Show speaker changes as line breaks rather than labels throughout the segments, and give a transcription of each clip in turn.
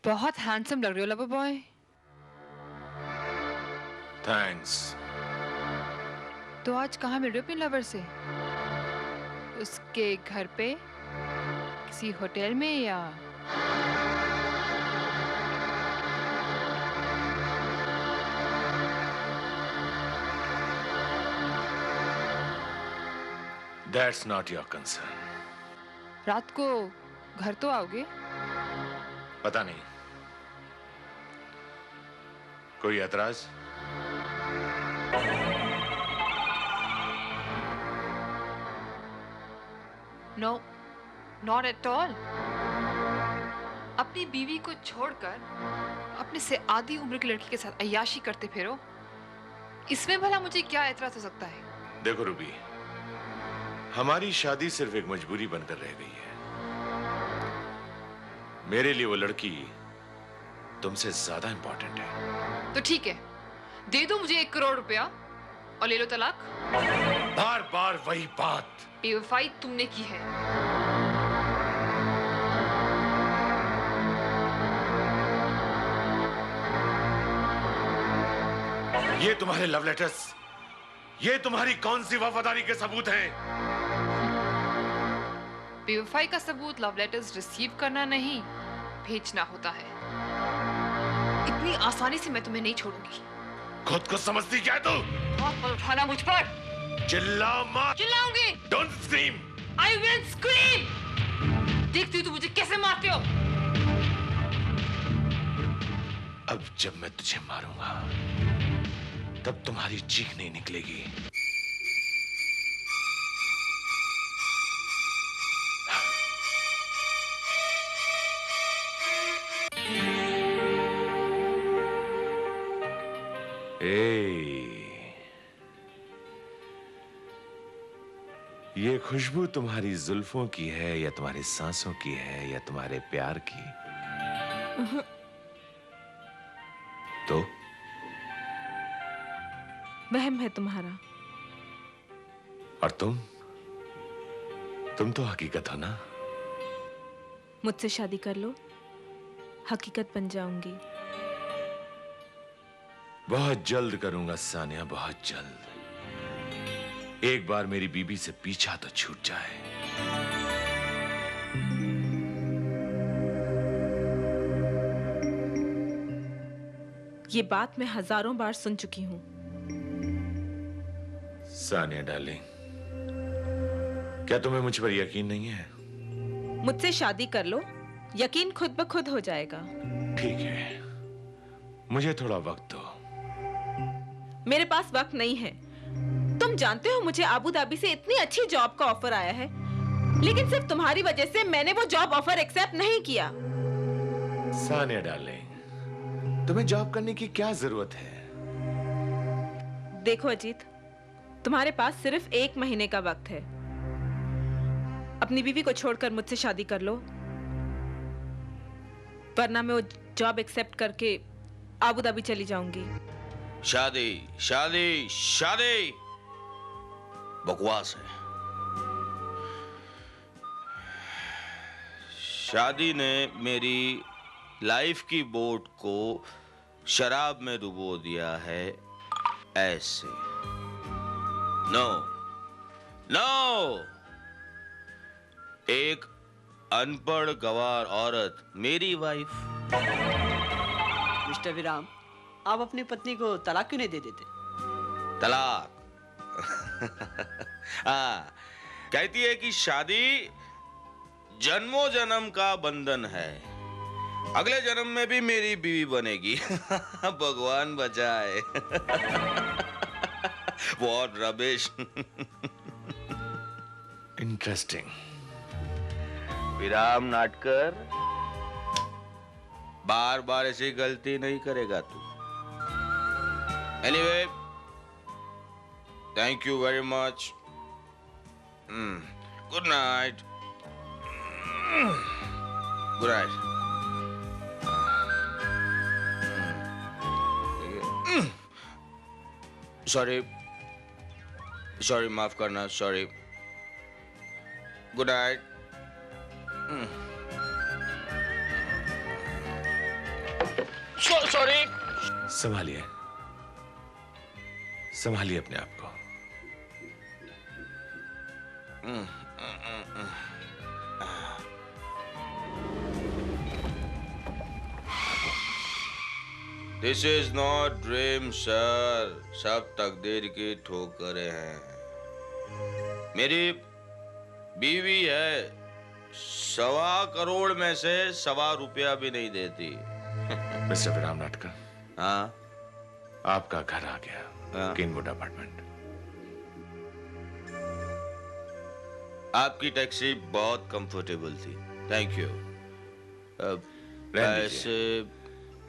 बहुत हैंडसम लग रहे हो लवर बॉय।
थैंक्स।
तो आज कहाँ मिल रहे हो अपने लवर से? उसके घर पे, किसी होटल में या?
That's not your concern.
रात को घर तो आओगे?
पता नहीं, कोई एतराज?
No, not at all. अपनी बीवी को छोड़कर अपने से आधी उम्र की लड़की के साथ अय्याशी करते फिरो, इसमें भला मुझे क्या एतराज हो सकता है?
देखो रूबी, हमारी शादी सिर्फ एक मजबूरी बनकर रह गई है। मेरे लिए वो लड़की तुमसे ज्यादा इंपॉर्टेंट है।
तो ठीक है, दे दो मुझे 1 करोड़ रुपया और ले लो तलाक।
बार बार वही बात।
बेवफाई तुमने की है।
ये तुम्हारे लव लेटर्स, ये तुम्हारी कौन सी वफादारी के सबूत हैं?
बेवफाई का सबूत लव लेटर्स रिसीव करना नहीं, भेजना होता है। इतनी आसानी से मैं तुम्हें नहीं छोड़ूंगी।
खुद को समझती क्या है तू?
हाथ मत उठाना मुझ पर।
चिल्ला मत।
चिल्लाऊंगी।
Don't scream.
I will scream! देखती हो तू मुझे कैसे मारते हो?
अब जब मैं तुझे मारूंगा, तब तुम्हारी चीख नहीं निकलेगी। ये खुशबू तुम्हारी जुल्फों की है या तुम्हारी सांसों की है या तुम्हारे प्यार की? तो
वहम है तुम्हारा।
और तुम तो हकीकत हो ना?
मुझसे शादी कर लो, हकीकत बन जाऊंगी।
बहुत जल्द करूंगा सानिया, बहुत जल्द। एक बार मेरी बीबी से पीछा तो छूट जाए।
ये बात मैं हजारों बार सुन चुकी हूं।
सानिया डार्लिंग, क्या तुम्हें मुझ पर यकीन नहीं है?
मुझसे शादी कर लो, यकीन खुद ब खुद हो जाएगा।
ठीक है, मुझे थोड़ा वक्त दो।
मेरे पास वक्त नहीं है। तुम जानते हो मुझे अबू धाबी से इतनी अच्छी जॉब का ऑफर आया है, लेकिन सिर्फ तुम्हारी वजह से मैंने वो जॉब ऑफर एक्सेप्ट नहीं किया।
सानिया डार्लिंग, तुम्हें जॉब करने की क्या जरूरत है?
देखो अजीत, तुम्हारे पास सिर्फ 1 महीने का वक्त है। अपनी बीवी को छोड़कर मुझसे शादी कर लो, वरना मैं वो जॉब एक्सेप्ट करके अबू धाबी चली जाऊंगी।
शादी शादी शादी बकवास है। शादी ने मेरी लाइफ की बोट को शराब में डुबो दिया है ऐसे। नो नो, एक अनपढ़ गवार औरत मेरी वाइफ।
मिस्टर विराम, आप अपनी पत्नी को तलाक क्यों नहीं दे देते?
तलाक? हाँ, कहती है कि शादी जन्मों जन्म का बंधन है, अगले जन्म में भी मेरी बीवी बनेगी। भगवान बचाए। बहुत रबिश।
इंटरेस्टिंग।
विराम नाटकर, बार बार ऐसी गलती नहीं करेगा तू। Anyway, thank you very much. Good night. Good night. Sorry sorry, माफ करना, सॉरी। Good night. सॉरी।
संभालिए, संभालिए अपने आप को।
This is not dream sir, सब तकदीर की ठोकरें हैं। मेरी बीवी है, 1.25 करोड़ में से 1.25 रुपया भी नहीं देती।
मिस्टर विराम नाटकर,
हाँ
आपका घर आ गया,
हाँ।
Kenwood apartment.
आपकी टैक्सी बहुत कंफर्टेबल थी, थैंक यू।
रहने
वैसे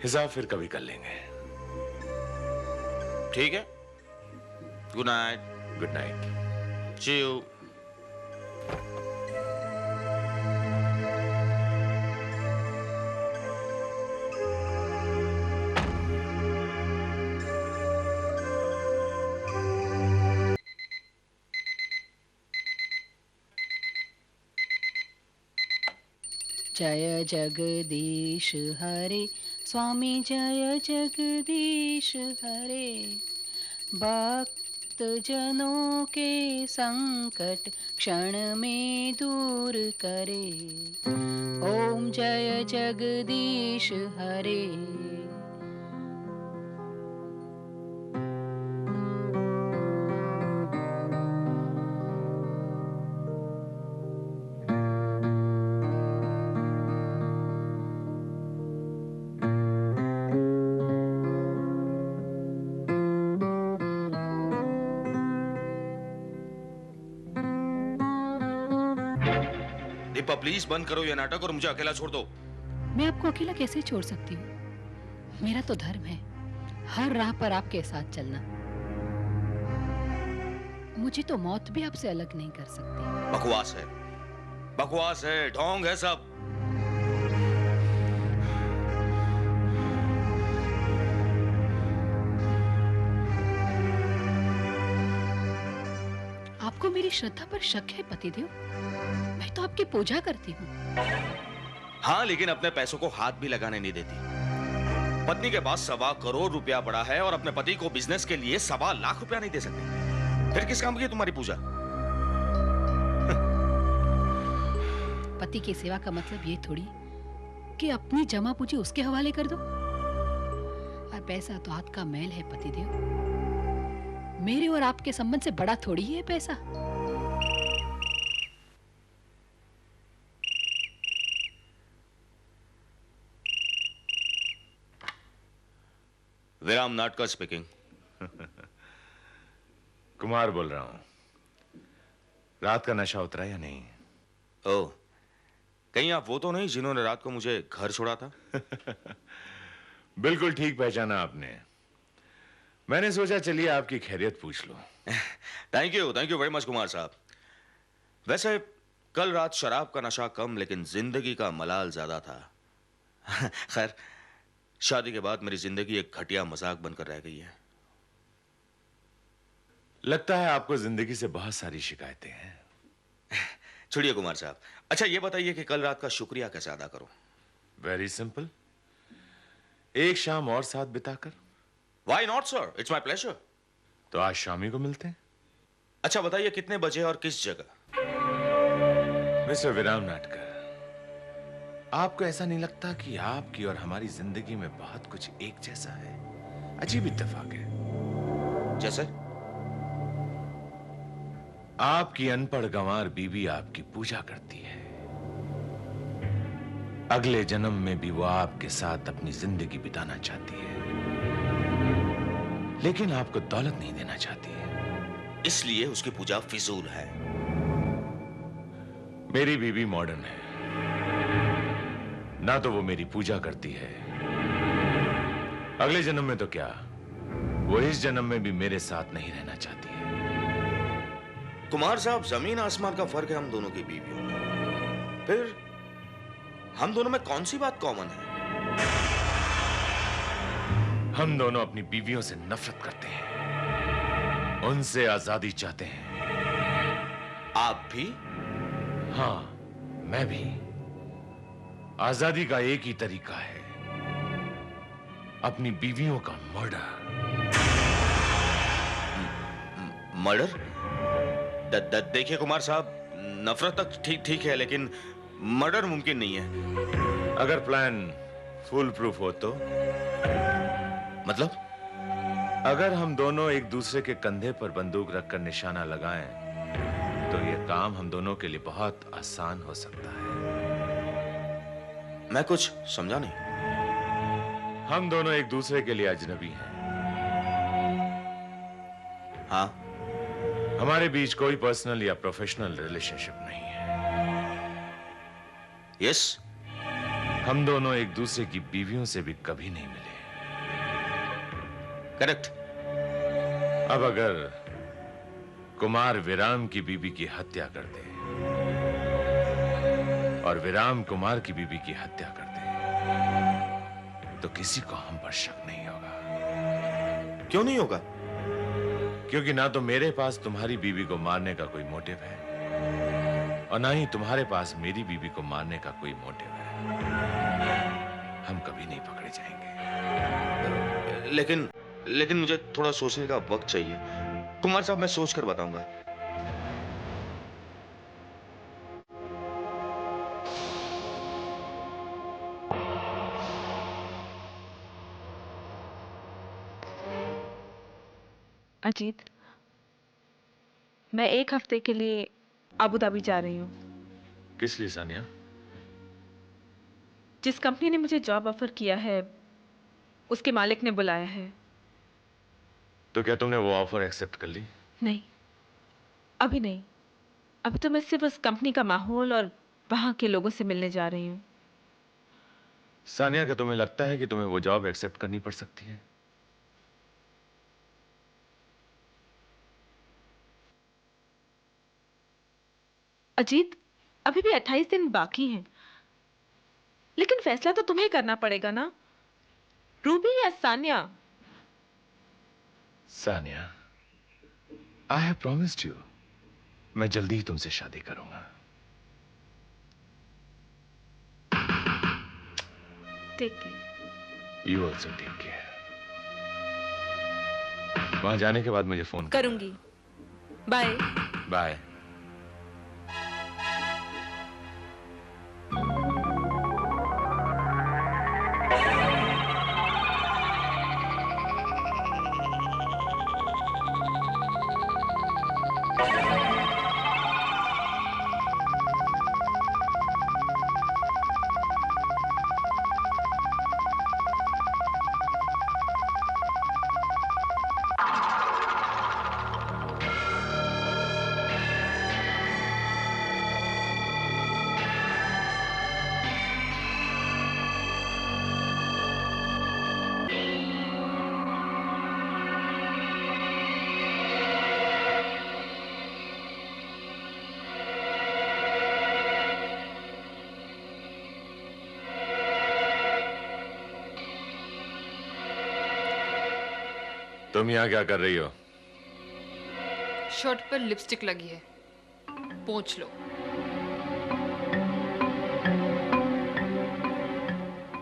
हिसाब फिर कभी कर लेंगे।
ठीक है, good night.
Good night.
See you.
जय जगदीश हरे, स्वामी जय जगदीश हरे। भक्त जनों के संकट क्षण में दूर करे। ओम जय जगदीश हरे।
दीपा प्लीज बंद करो ये नाटक और मुझे अकेला छोड़ दो।
मैं आपको अकेला कैसे छोड़ सकती हूँ? मेरा तो धर्म है हर राह पर आपके साथ चलना। मुझे तो मौत भी आपसे अलग नहीं कर सकती।
बकवास है, बकवास है, ढोंग है सब।
आपको मेरी श्रद्धा पर शक है पतिदेव? मैं तो आपकी पूजा करती हूँ।
हाँ, लेकिन अपने पैसों को हाथ भी लगाने नहीं देती। पत्नी के पास 1.25 करोड़ रुपया पड़ा है और अपने पति को बिजनेस के लिए 1.25 लाख रुपया नहीं दे सकते। फिर किस काम की है तुम्हारी पूजा?
पति की सेवा का मतलब ये थोड़ी कि अपनी जमा पूंजी उसके हवाले कर दो। और पैसा तो हाथ का मैल है पतिदेव। मेरे और आपके संबंध से बड़ा थोड़ी ही है पैसा।
विराम नाटकर स्पीकिंग।
कुमार बोल रहा हूं। रात का नशा उतरा या नहीं?
ओह, कहीं आप वो तो नहीं जिन्होंने रात को मुझे घर छोड़ा था?
बिल्कुल ठीक पहचाना आपने। मैंने सोचा चलिए आपकी खैरियत पूछ लो।
Thank you very much Kumar साहब। वैसे कल रात शराब का नशा कम लेकिन जिंदगी का मलाल ज्यादा था। खैर, शादी के बाद मेरी जिंदगी एक घटिया मजाक बनकर रह गई है।
लगता है आपको जिंदगी से बहुत सारी शिकायतें हैं।
छोड़िए कुमार साहब, अच्छा ये बताइए कि कल रात का शुक्रिया कैसे अदा करूं?
वेरी सिंपल, एक शाम और साथ बिताकर।
Why not, sir? It's my pleasure.
तो आज शाम ही को मिलते हैं।
अच्छा बताइए कितने बजे और किस जगह?
मिस्टर विराम नाटकर, आपको ऐसा नहीं लगता कि आपकी और हमारी जिंदगी में बहुत कुछ एक जैसा है? अजीब इत्तेफाक है।
जैसे?
आपकी अनपढ़ गंवार बीवी आपकी पूजा करती है। अगले जन्म में भी वो आपके साथ अपनी जिंदगी बिताना चाहती है, लेकिन आपको दौलत नहीं देना चाहती है,
इसलिए उसकी पूजा फिजूल है।
मेरी बीवी मॉडर्न है, ना तो वो मेरी पूजा करती है, अगले जन्म में तो क्या, वो इस जन्म में भी मेरे साथ नहीं रहना चाहती है।
कुमार साहब, जमीन आसमान का फर्क है हम दोनों की बीवियों में। फिर हम दोनों में कौन सी बात कॉमन है?
हम दोनों अपनी बीवियों से नफरत करते हैं, उनसे आजादी चाहते हैं।
आप भी?
हाँ, मैं भी। आजादी का एक ही तरीका है, अपनी बीवियों का मर्डर।
मर्डर? देखिए कुमार साहब, नफरत तक ठीक ठीक है, लेकिन मर्डर मुमकिन नहीं है।
अगर प्लान फुल प्रूफ हो तो?
मतलब?
अगर हम दोनों एक दूसरे के कंधे पर बंदूक रखकर निशाना लगाएं, तो यह काम हम दोनों के लिए बहुत आसान हो सकता है।
मैं कुछ समझा नहीं।
हम दोनों एक दूसरे के लिए अजनबी हैं।
हाँ।
हमारे बीच कोई पर्सनल या प्रोफेशनल रिलेशनशिप नहीं है।
यस।
हम दोनों एक दूसरे की बीवियों से भी कभी नहीं मिले।
करेक्ट।
अब अगर कुमार विराम की बीवी की हत्या कर दे और विराम कुमार की बीवी की हत्या कर दे, तो किसी को हम पर शक नहीं होगा।
क्यों नहीं होगा?
क्योंकि ना तो मेरे पास तुम्हारी बीवी को मारने का कोई मोटिव है और ना ही तुम्हारे पास मेरी बीवी को मारने का कोई मोटिव है। हम कभी नहीं पकड़े जाएंगे।
लेकिन मुझे थोड़ा सोचने का वक्त चाहिए। कुमार साहब, मैं सोच कर बताऊंगा।
अजीत, मैं 1 हफ्ते के लिए अबू धाबी जा रही हूँ।
किस लिए सानिया?
जिस कंपनी ने मुझे जॉब ऑफर किया है, उसके मालिक ने बुलाया है।
तो क्या तुमने वो ऑफर एक्सेप्ट कर ली?
नहीं, अभी नहीं। अभी तो मैं सिर्फ उस कंपनी का माहौल और वहां के लोगों से मिलने जा रही हूँ।
सानिया, क्या तुम्हें लगता है कि तुम्हें वो जॉब एक्सेप्ट करनी पड़ सकती है?
अजीत, अभी भी 28 दिन बाकी हैं। लेकिन फैसला तो तुम्हें करना पड़ेगा ना, रूबी या Sania?
Sania, I have promised you, मैं जल्दी ही तुमसे शादी करूंगा।
Take care.
You also take care. वहां जाने के बाद मुझे फोन
करूंगी। बाय।
बाय। तुम यहां क्या कर रही हो?
शर्ट पर लिपस्टिक लगी है, पोंछ लो।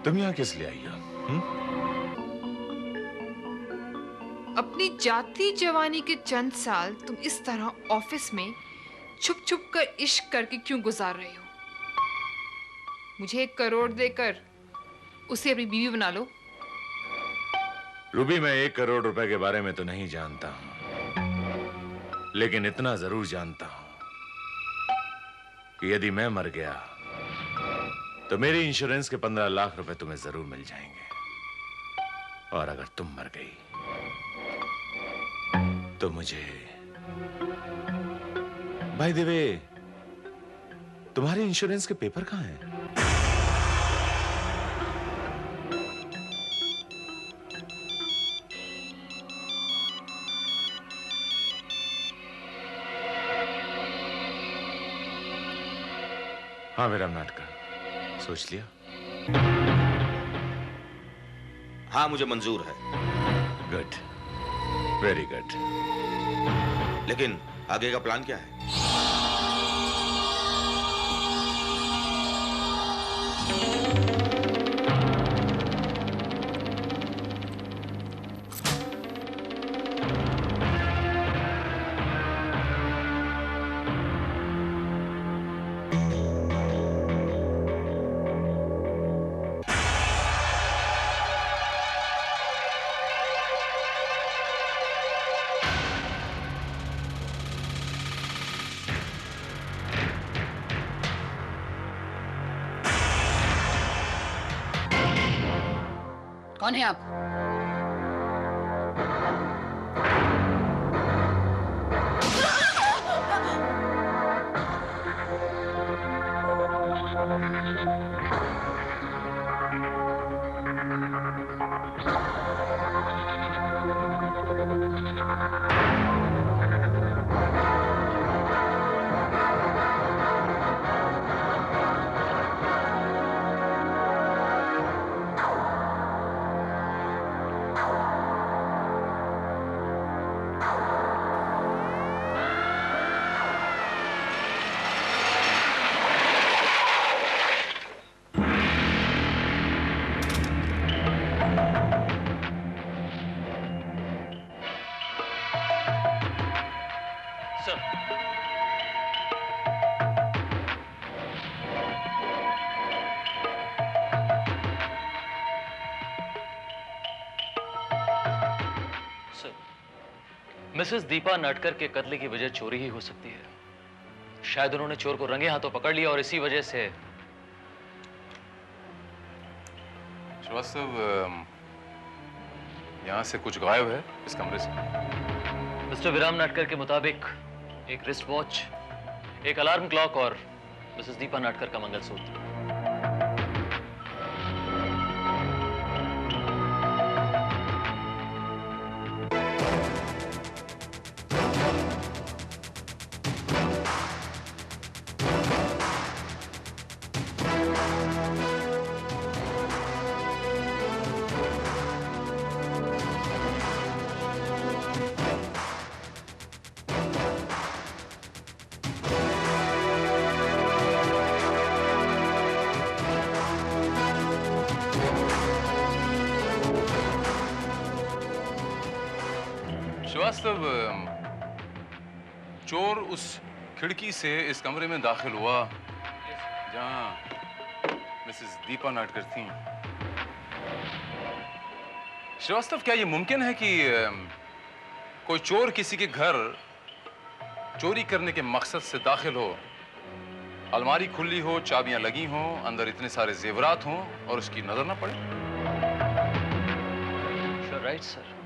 तुम यहां किस लिए आई हो?
अपनी जाती जवानी के चंद साल तुम इस तरह ऑफिस में छुप छुप कर इश्क करके क्यों गुजार रहे हो? मुझे 1 करोड़ देकर उसे अपनी बीवी बना लो।
रूबी, मैं 1 करोड़ रुपए के बारे में तो नहीं जानता हूं, लेकिन इतना जरूर जानता हूं कि यदि मैं मर गया तो मेरी इंश्योरेंस के 15 लाख रुपए तुम्हें जरूर मिल जाएंगे। और अगर तुम मर गई तो मुझे, बाय द वे, तुम्हारे इंश्योरेंस के पेपर कहां हैं? हाँ विराम नाटकर, सोच लिया?
हाँ, मुझे मंजूर है।
Good, very good.
लेकिन आगे का प्लान क्या है?
कौन है आप?
मिसेस दीपा नाटकर के कत्ल की वजह चोरी ही हो सकती है। शायद उन्होंने चोर को रंगे हाथों पकड़ लिया और इसी वजह से।
श्रीवास्तव, यहाँ से कुछ गायब है इस कमरे से।
मिस्टर विराम नाटकर के मुताबिक एक रिस्ट वॉच, एक अलार्म क्लॉक और मिसेस दीपा नाटकर का मंगलसूत्र।
श्रीवास्तव, चोर उस खिड़की से इस कमरे में दाखिल हुआ जहां मिसेस दीपा नाटकर थीं। श्रीवास्तव, क्या यह मुमकिन है कि कोई चोर किसी के घर चोरी करने के मकसद से दाखिल हो, अलमारी खुली हो, चाबियां लगी हों, अंदर इतने सारे जेवरात हों और उसकी नजर ना पड़े?
Right sir.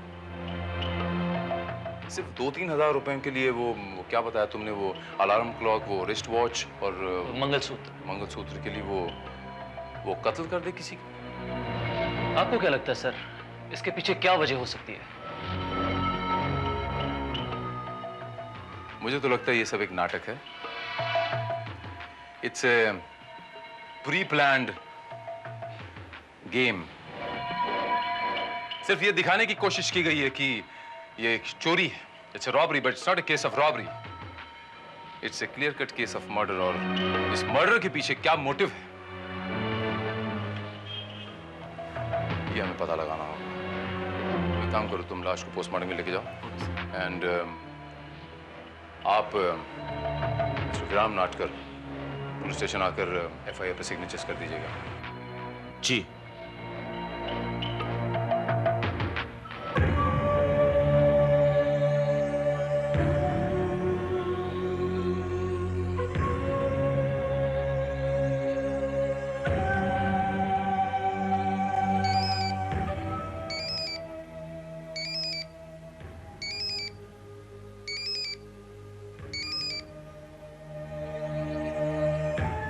सिर्फ 2-3 हजार रुपए के लिए वो क्या बताया तुमने, वो अलार्म क्लॉक, वो रिस्ट वॉच और मंगलसूत्र के लिए वो कत्ल कर दे किसी को?
आपको क्या लगता है सर, इसके पीछे क्या वजह हो सकती है?
मुझे तो लगता है ये सब एक नाटक है। It's a pre planned game. सिर्फ ये दिखाने की कोशिश की गई है कि ये एक चोरी है। It's a robbery, but it's not a case of robbery. It's a clear cut case of murder. और इस मर्डर के पीछे क्या मोटिव है ये हमें पता लगाना होगा। एक काम करो, तुम लाश को पोस्टमार्टम में लेके जाओ एंड आप मिस्टर विराम नाटकर पुलिस स्टेशन आकर FIR पे सिग्नेचर्स कर दीजिएगा।
जी।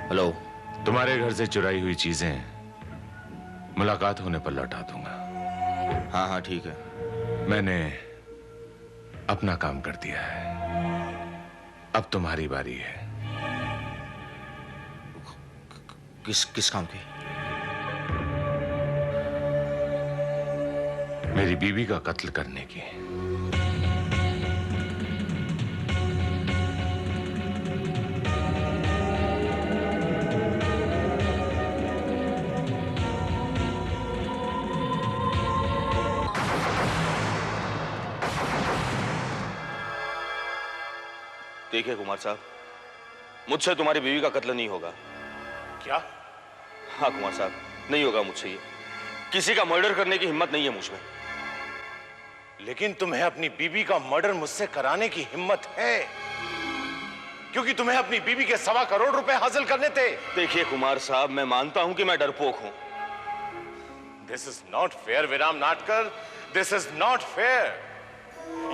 हेलो।
तुम्हारे घर से चुराई हुई चीजें मुलाकात होने पर लौटा दूंगा।
हाँ हाँ ठीक है।
मैंने अपना काम कर दिया है, अब तुम्हारी बारी है।
किस काम की?
मेरी बीवी का कत्ल करने की।
देखिए कुमार साहब, मुझसे तुम्हारी बीवी का कत्ल नहीं होगा।
क्या?
हाँ कुमार साहब, नहीं होगा मुझसे ये। किसी का मर्डर करने की हिम्मत नहीं है मुझ में।
लेकिन तुम्हें अपनी बीवी का मर्डर मुझसे कराने की हिम्मत है, क्योंकि तुम्हें अपनी बीवी के 1.25 करोड़ रुपए हासिल करने थे।
देखिए कुमार साहब, मैं मानता हूं कि मैं डरपोक हूं,
दिस इज नॉट फेयर विराम Natkar, this is not fair.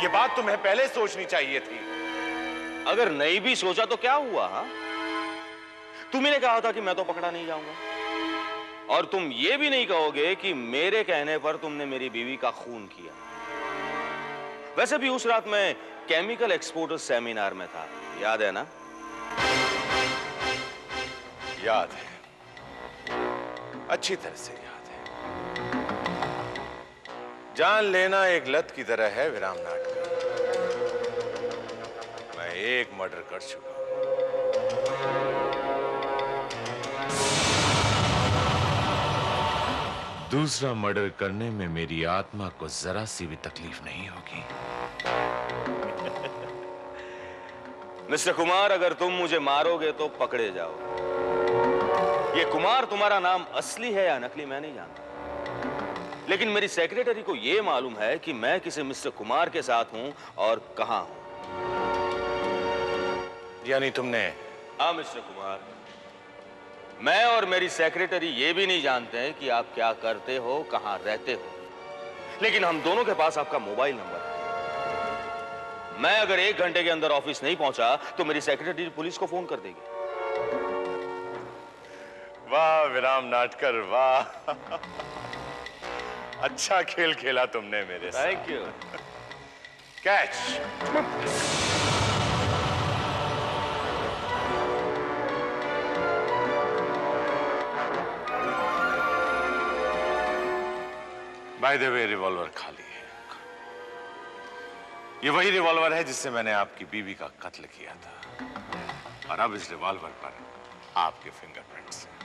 ये बात तुम्हें पहले सोचनी चाहिए थी।
अगर नहीं भी सोचा तो क्या हुआ? हा? तुम्ही ने कहा था कि मैं तो पकड़ा नहीं जाऊंगा, और तुम ये भी नहीं कहोगे कि मेरे कहने पर तुमने मेरी बीवी का खून किया। वैसे भी उस रात मैं केमिकल एक्सपोर्टर सेमिनार में था, याद है ना?
याद है, अच्छी तरह से याद है। जान लेना एक लत की तरह है विराम नाटकर। मैं एक मर्डर कर चुका हूं। दूसरा मर्डर करने में मेरी आत्मा को जरा सी भी तकलीफ नहीं होगी।
मिस्टर कुमार, अगर तुम मुझे मारोगे तो पकड़े जाओ। ये कुमार तुम्हारा नाम असली है या नकली मैं नहीं जानता, लेकिन मेरी सेक्रेटरी को यह मालूम है कि मैं किसी मिस्टर कुमार के साथ हूं और कहां हूं।
यानी तुमने?
हाँ मिस्टर कुमार, मैं और मेरी सेक्रेटरी ये भी नहीं जानते हैं कि आप क्या करते हो, कहां रहते हो, लेकिन हम दोनों के पास आपका मोबाइल नंबर है। मैं अगर 1 घंटे के अंदर ऑफिस नहीं पहुंचा तो मेरी सेक्रेटरी पुलिस को फोन कर देगी।
वाह विराम नाटकर, वाह। अच्छा खेल खेला तुमने मेरे साथ।
Thank you.
Catch. By the way, revolver खाली है। ये वही रिवॉल्वर है जिससे मैंने आपकी बीवी का कत्ल किया था, और अब इस रिवॉल्वर पर आपके फिंगरप्रिंट्स हैं।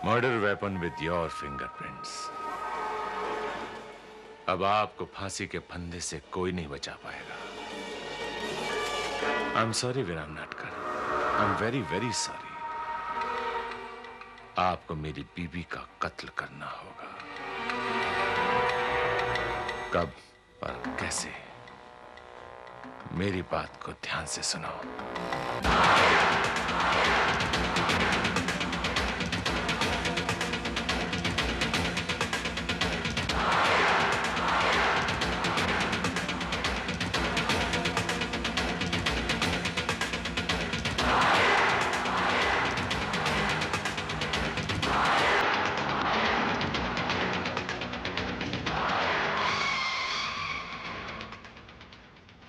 Murder weapon with your fingerprints. अब आपको फांसी के फंदे से कोई नहीं बचा पाएगा। आई एम सॉरी विराम Natkar, I am very very sorry. आपको मेरी बीवी का कत्ल करना होगा। कब और कैसे, मेरी बात को ध्यान से सुनो।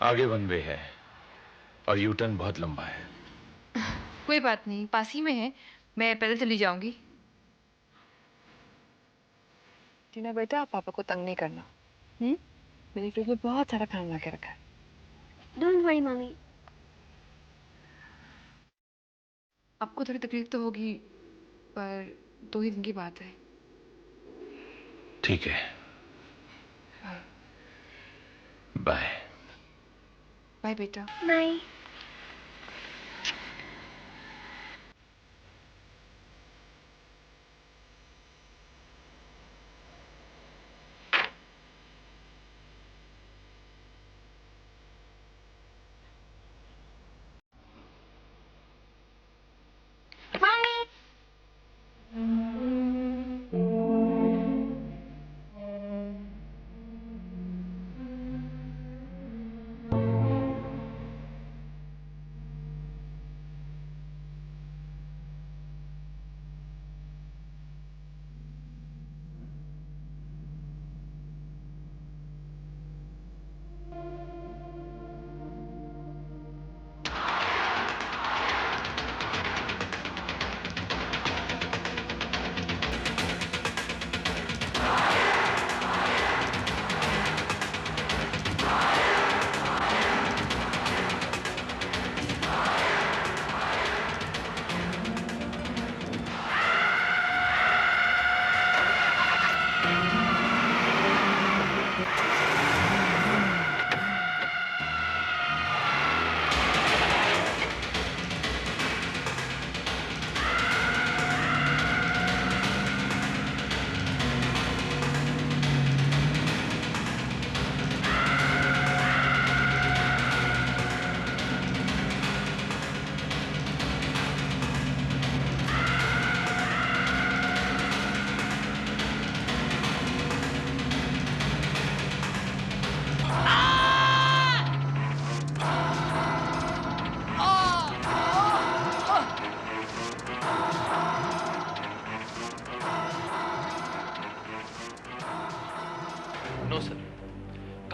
आगे वन वे है और यू टर्न बहुत लंबा है।
कोई बात नहीं, पास ही में है, मैं पैदल चली जाऊंगी।
टीना बेटा, आप पापा को तंग नहीं करना। मैंने फ्रिज में बहुत सारा खाना ला के रखा है।
Don't worry mummy.
आपको थोड़ी तकलीफ तो होगी, पर 2 ही दिन की बात है।
ठीक है, बाय।
बाय बेटा।
बाय।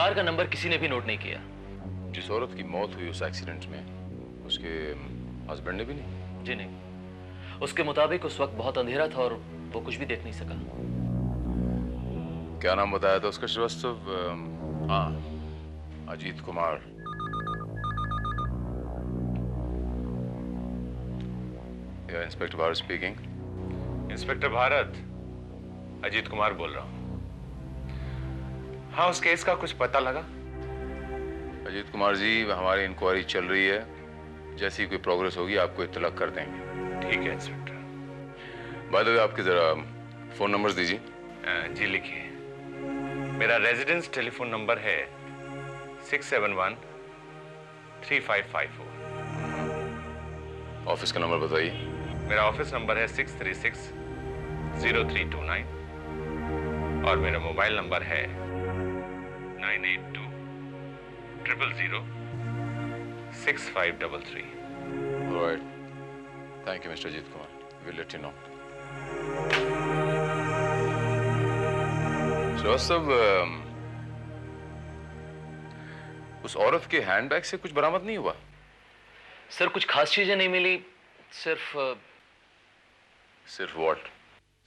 कार का नंबर किसी ने भी नोट नहीं किया।
जिस औरत की मौत हुई उस एक्सीडेंट में, उसके हस्बैंड ने भी नहीं?
जी नहीं। उसके मुताबिक उस वक्त बहुत अंधेरा था और वो कुछ भी देख नहीं सका।
क्या नाम बताया था उसका श्रीवास्तव? हाँ, अजीत कुमार। या inspector Bharat speaking.
Inspector Bharat, Ajit Kumar बोल रहा हूं। हाँ, उस केस का कुछ पता लगा?
अजीत कुमार जी, हमारी इंक्वायरी चल रही है, जैसी कोई प्रोग्रेस होगी आपको इत्तला कर देंगे।
ठीक है इंस्पेक्टर।
बाय द वे, आपके जरा फोन नंबर्स दीजिए।
जी लिखिए। मेरा रेजिडेंस टेलीफोन नंबर है 671-3554।
ऑफिस का नंबर बताइए।
मेरा ऑफिस नंबर है 636-0329 और मेरा मोबाइल नंबर है 9820006533।
Alright, thank you mister Ajit Kumar, will let you know. Shrivastava, उस औरत के हैंडबैग से कुछ बरामद नहीं हुआ?
सर, कुछ खास चीजें नहीं मिली। सिर्फ
व्हाट?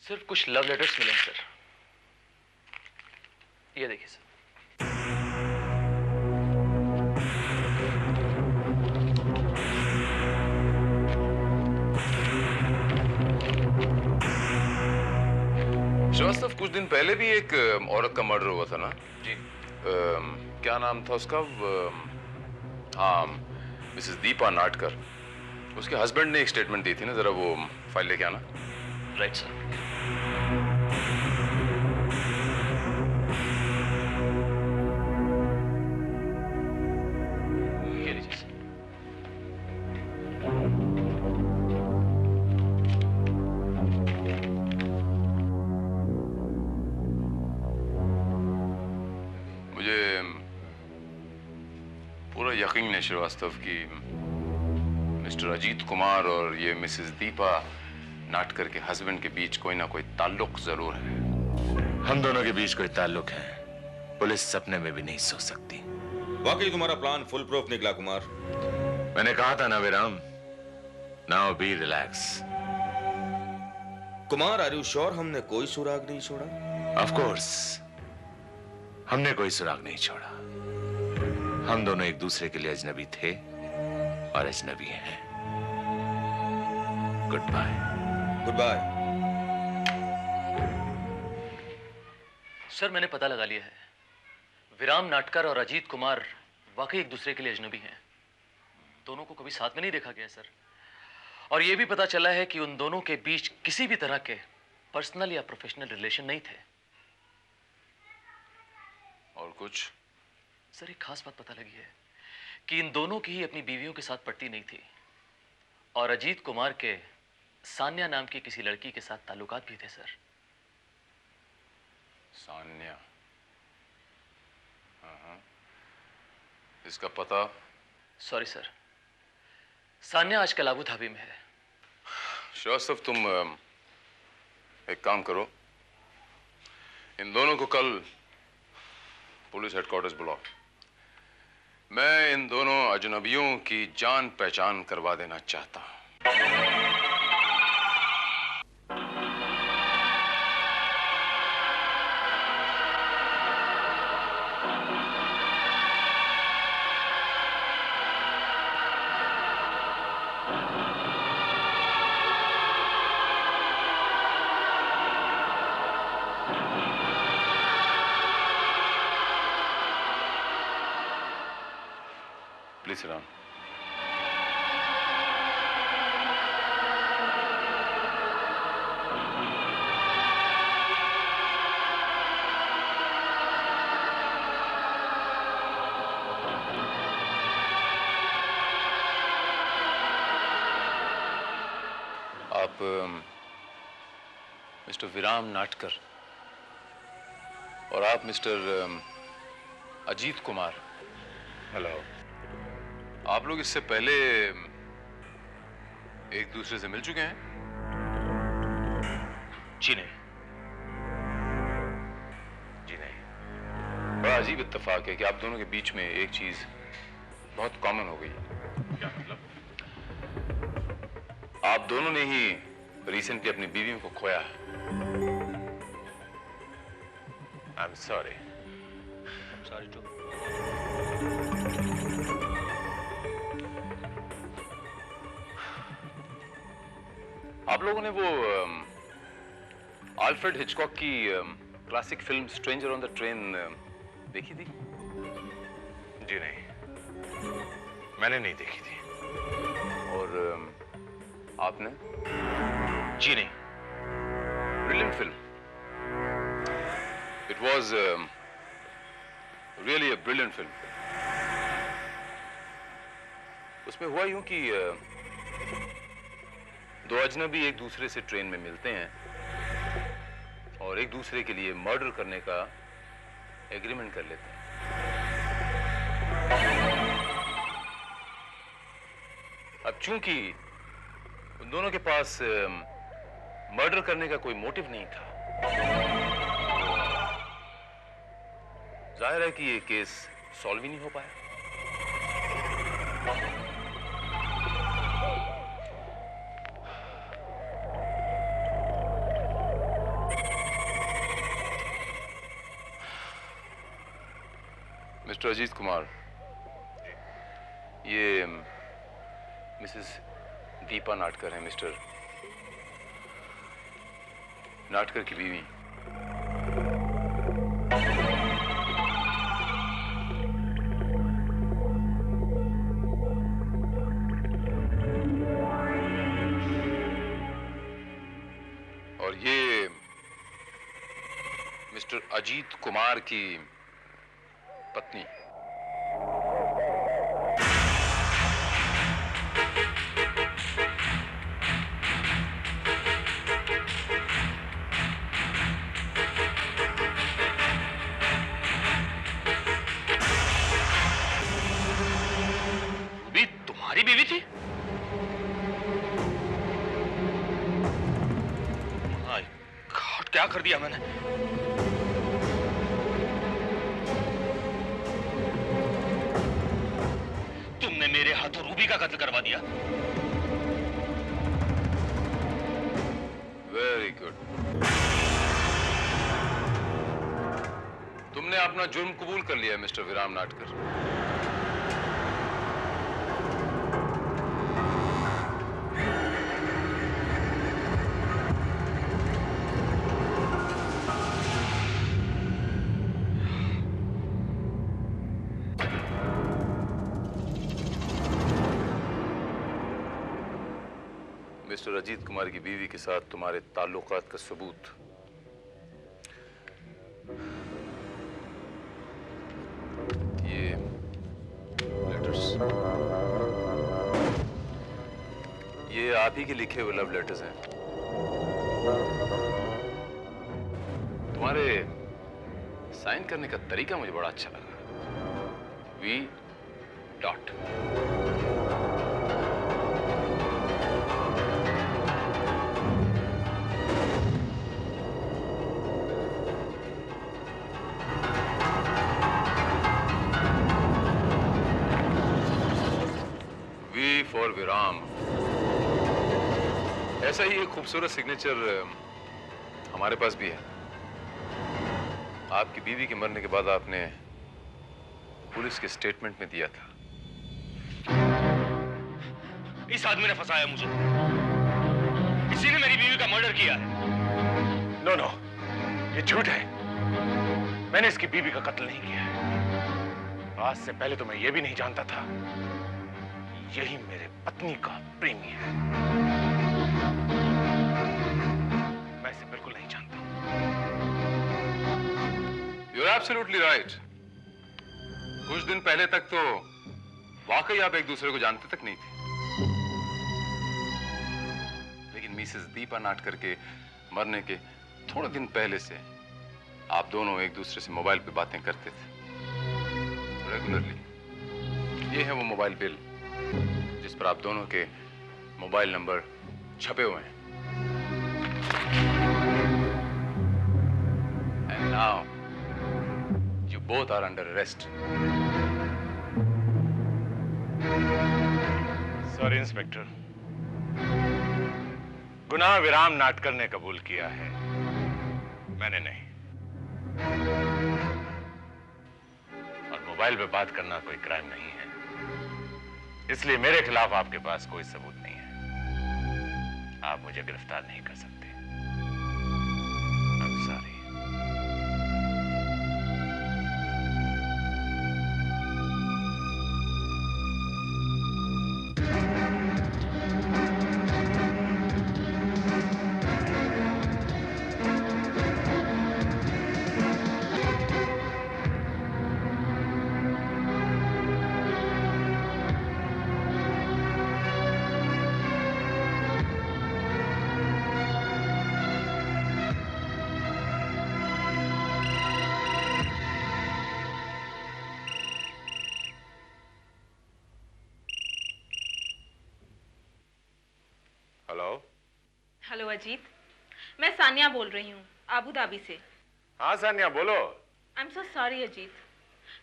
सिर्फ कुछ लव लेटर्स मिले हैं सर। ये देखिए सर।
श्रीवास्तव, कुछ दिन पहले भी एक औरत का मर्डर हुआ था ना?
जी।
क्या नाम था उसका? हाँ, मिसेस दीपा नाटकर। उसके हस्बैंड ने एक स्टेटमेंट दी थी ना, जरा वो फाइल लेके आना।
Right sir. ये लीजिए सर।
मुझे पूरा यकीन है श्रीवास्तव कि मिस्टर अजीत कुमार और ये मिसेस दीपा नाटकर के हस्बैंड के बीच कोई ना कोई ताल्लुक जरूर है।
हम दोनों के बीच कोई ताल्लुक है, पुलिस सपने में भी नहीं सोच सकती।
वाकई तुम्हारा प्लान फुल प्रूफ निकला कुमार।
मैंने कहा था ना Viram, now be relax.
Kumar, are you sure हमने कोई सुराग नहीं छोड़ा?
ऑफ कोर्स, हमने कोई सुराग नहीं छोड़ा। हम दोनों एक दूसरे के लिए अजनबी थे और अजनबी हैं। Good bye.
Good bye.
Sir, मैंने पता लगा लिया है। विराम नाटकर और अजीत कुमार वाकई एक दूसरे के लिए अजनबी हैं। दोनों को कभी साथ में नहीं देखा गया सर। और यह भी पता चला है कि उन दोनों के बीच किसी भी तरह के पर्सनल या प्रोफेशनल रिलेशन नहीं थे।
और कुछ?
सर, एक खास बात पता लगी है कि इन दोनों की ही अपनी बीवियों के साथ पटती नहीं थी और अजीत कुमार के सान्या नाम की किसी लड़की के साथ ताल्लुकात भी थे सर।
सान्या? हाँ। इसका पता?
सॉरी सर, सान्या आजकल अबू धाबी में है।
श्रीवास्तव, तुम एक काम करो, इन दोनों को कल पुलिस हेडक्वार्टर्स बुलाओ। मैं इन दोनों अजनबियों की जान पहचान करवा देना चाहता हूं। Please sit down. आप मिस्टर विराम नाटकर और आप मिस्टर अजीत कुमार,
हेलो।
आप लोग इससे पहले एक दूसरे से मिल चुके हैं?
जी नहीं।
जी नहीं।
बड़ा अजीब इत्तेफाक है कि आप दोनों के बीच में एक चीज बहुत कॉमन हो गई है।
क्या मतलब?
आप दोनों ने ही रिसेंटली अपनी बीवी को खोया है।
I am sorry.
Sorry too.
आप लोगों ने वो आल्फ्रेड हिचकॉक की classic film Stranger on the Train देखी थी?
जी नहीं, मैंने नहीं देखी थी।
और आपने?
जी नहीं।
Brilliant film. It was really a brilliant film. उसमें हुआ यूं कि दो अजनबी एक दूसरे से ट्रेन में मिलते हैं और एक दूसरे के लिए मर्डर करने का एग्रीमेंट कर लेते हैं। अब चूंकि उन दोनों के पास मर्डर करने का कोई मोटिव नहीं था, जाहिर है कि ये केस सॉल्व ही नहीं हो पाया। मिस्टर अजीत कुमार, ये मिसेस दीपा नाटकर हैं, मिस्टर नाटकर की बीवी। और ये मिस्टर अजीत कुमार की पत्नी।
रूबी तुम्हारी बीवी थी? माय गॉड, क्या कर दिया मैंने? तुमने मेरे हाथों रूबी का कत्ल करवा दिया।
Very good. तुमने अपना जुर्म कबूल कर लिया मिस्टर विराम नाटकर। मिस्टर अजीत कुमार की बीवी के साथ तुम्हारे ताल्लुकात का सबूत ये लेटर्स, ये आप ही के लिखे हुए लव लेटर्स हैं। तुम्हारे साइन करने का तरीका मुझे बड़ा अच्छा लगा। V dot. फॉर विराम। ऐसा ही एक खूबसूरत सिग्नेचर हमारे पास भी है। आपकी बीवी के मरने के बाद आपने पुलिस के स्टेटमेंट में दिया था।
इस आदमी ने फंसाया मुझे। इसी ने मेरी बीवी का मर्डर किया है।
नो नो, ये झूठ है। मैंने इसकी बीवी का कत्ल नहीं किया है। आज से पहले तो मैं ये भी नहीं जानता था यही मेरे पत्नी का प्रेमी है। मैं इसे बिल्कुल नहीं जानता।
You're absolutely right. कुछ दिन पहले तक तो वाकई आप एक दूसरे को जानते तक नहीं थे। लेकिन मिसेस दीपा नाटकर के मरने के थोड़े दिन पहले से आप दोनों एक दूसरे से मोबाइल पे बातें करते थे रेगुलरली। ये है वो मोबाइल बिल जिस पर आप दोनों के मोबाइल नंबर छपे हुए हैं। And now you both are under arrest.
Sorry inspector, गुनाह विराम नाटकर ने कबूल किया है, मैंने नहीं। और मोबाइल पे बात करना कोई क्राइम नहीं है, इसलिए मेरे खिलाफ आपके पास कोई सबूत नहीं है। आप मुझे गिरफ्तार नहीं कर सकते। I'm sorry.
हेलो अजीत, मैं सानिया बोल रही हूँ आबू धाबी से।
हाँ सानिया बोलो।
I am so sorry Ajit,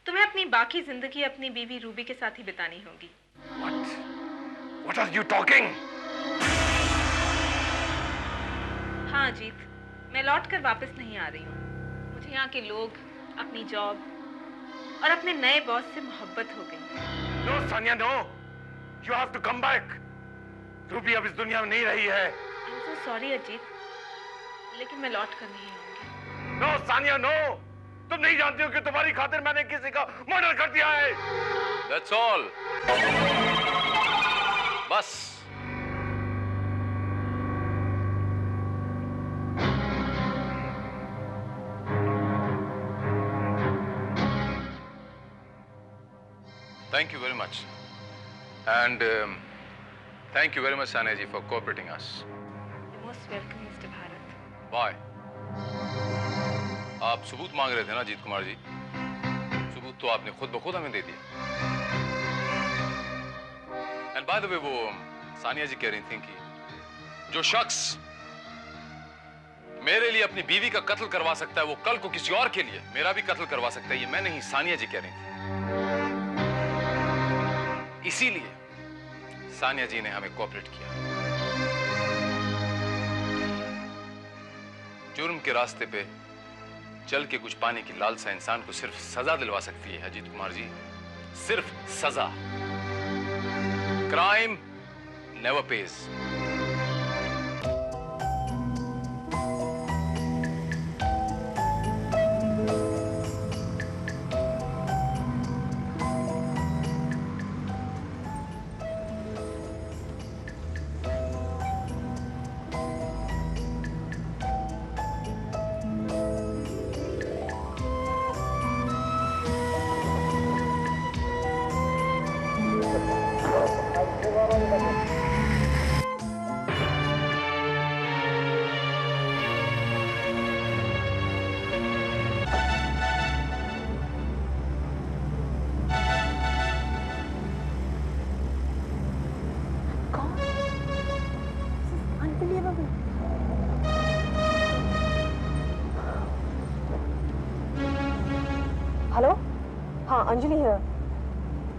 तुम्हें अपनी बाकी जिंदगी अपनी बीवी रूबी के साथ ही बितानी होगी।
What are you talking?
हाँ अजीत, मैं लौट कर वापस नहीं आ रही हूँ। मुझे यहाँ के लोग, अपनी जॉब और अपने नए बॉस से मोहब्बत हो गई।
No Sania no, you have to come back. Ruby अब इस दुनिया में नहीं रही है।
I'm so sorry अजीत, लेकिन मैं लौट कर नहीं आऊंगी।
नो सानिया नो, तुम नहीं जानती हो कि तुम्हारी खातिर मैंने किसी का मर्डर कर दिया है।
That's all. बस। Thank you very much. And thank you very much, Sania ji, for cooperating us.
You're most welcome, Mr. Bharat.
Bye. आप सबूत मांग रहे थे ना अजीत कुमार जी? सबूत तो आपने खुद ब खुद हमें दे दिया। And by the way, वो सानिया जी कह रही थी कि जो शख्स मेरे लिए अपनी बीवी का कत्ल करवा सकता है, वो कल को किसी और के लिए मेरा भी कत्ल करवा सकता है। ये मैं नहीं, सानिया जी कह रही थी। इसीलिए सानिया जी ने हमें कोऑपरेट किया। जुर्म के रास्ते पे चल के कुछ पाने की लालसा इंसान को सिर्फ सजा दिलवा सकती है अजीत कुमार जी, सिर्फ सजा। Crime never page.
हेलो, हाँ अंजलि है।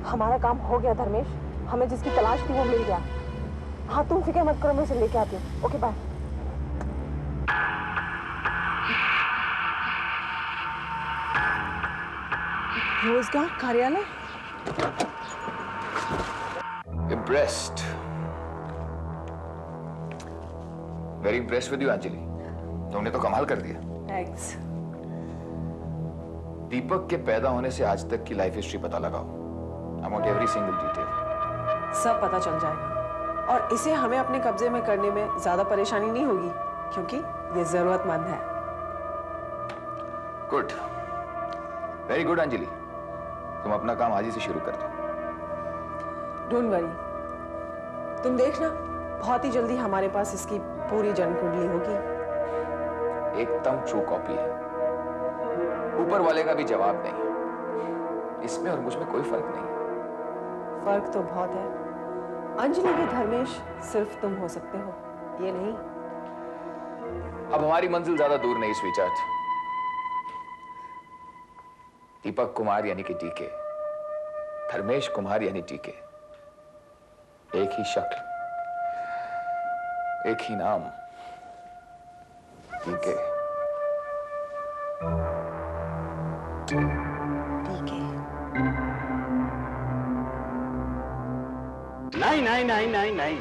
हमारा काम हो गया धर्मेश, हमें जिसकी तलाश थी वो मिल गया। हाँ तुम फिक्र मत करो, मैं उसे लेके आती हूँ। Okay bye. रोजगार कार्यालय।
Impressed. Very impressed with you, Anjali. तुमने तो कमाल कर दिया।
थैंक्स।
दीपक के पैदा होने से आज तक की लाइफ हिस्ट्री पता लगाओ। I want every single detail.
सब पता चल जाएगा और इसे हमें अपने कब्जे में करने में ज्यादा परेशानी नहीं होगी क्योंकि ये जरूरतमंद है।
Good, very good Anjali. तुम अपना काम आज ही से शुरू कर दो।
डोंट वरी, तुम देखना बहुत ही जल्दी हमारे पास इसकी पूरी जन्म कुंडली होगी।
एकदम ट्रू कॉपी है, ऊपर वाले का भी जवाब नहीं। इसमें और मुझ में कोई फर्क नहीं।
फर्क तो बहुत है। अंजलि के धर्मेश सिर्फ तुम हो सकते हो, ये नहीं।
अब हमारी मंजिल ज्यादा दूर नहीं स्वीटार्ट। दीपक कुमार यानी कि डीके, धर्मेश कुमार यानी डीके, एक ही शक्ल, एक ही नाम, डीके।
नहीं नहीं नहीं नहीं नहीं,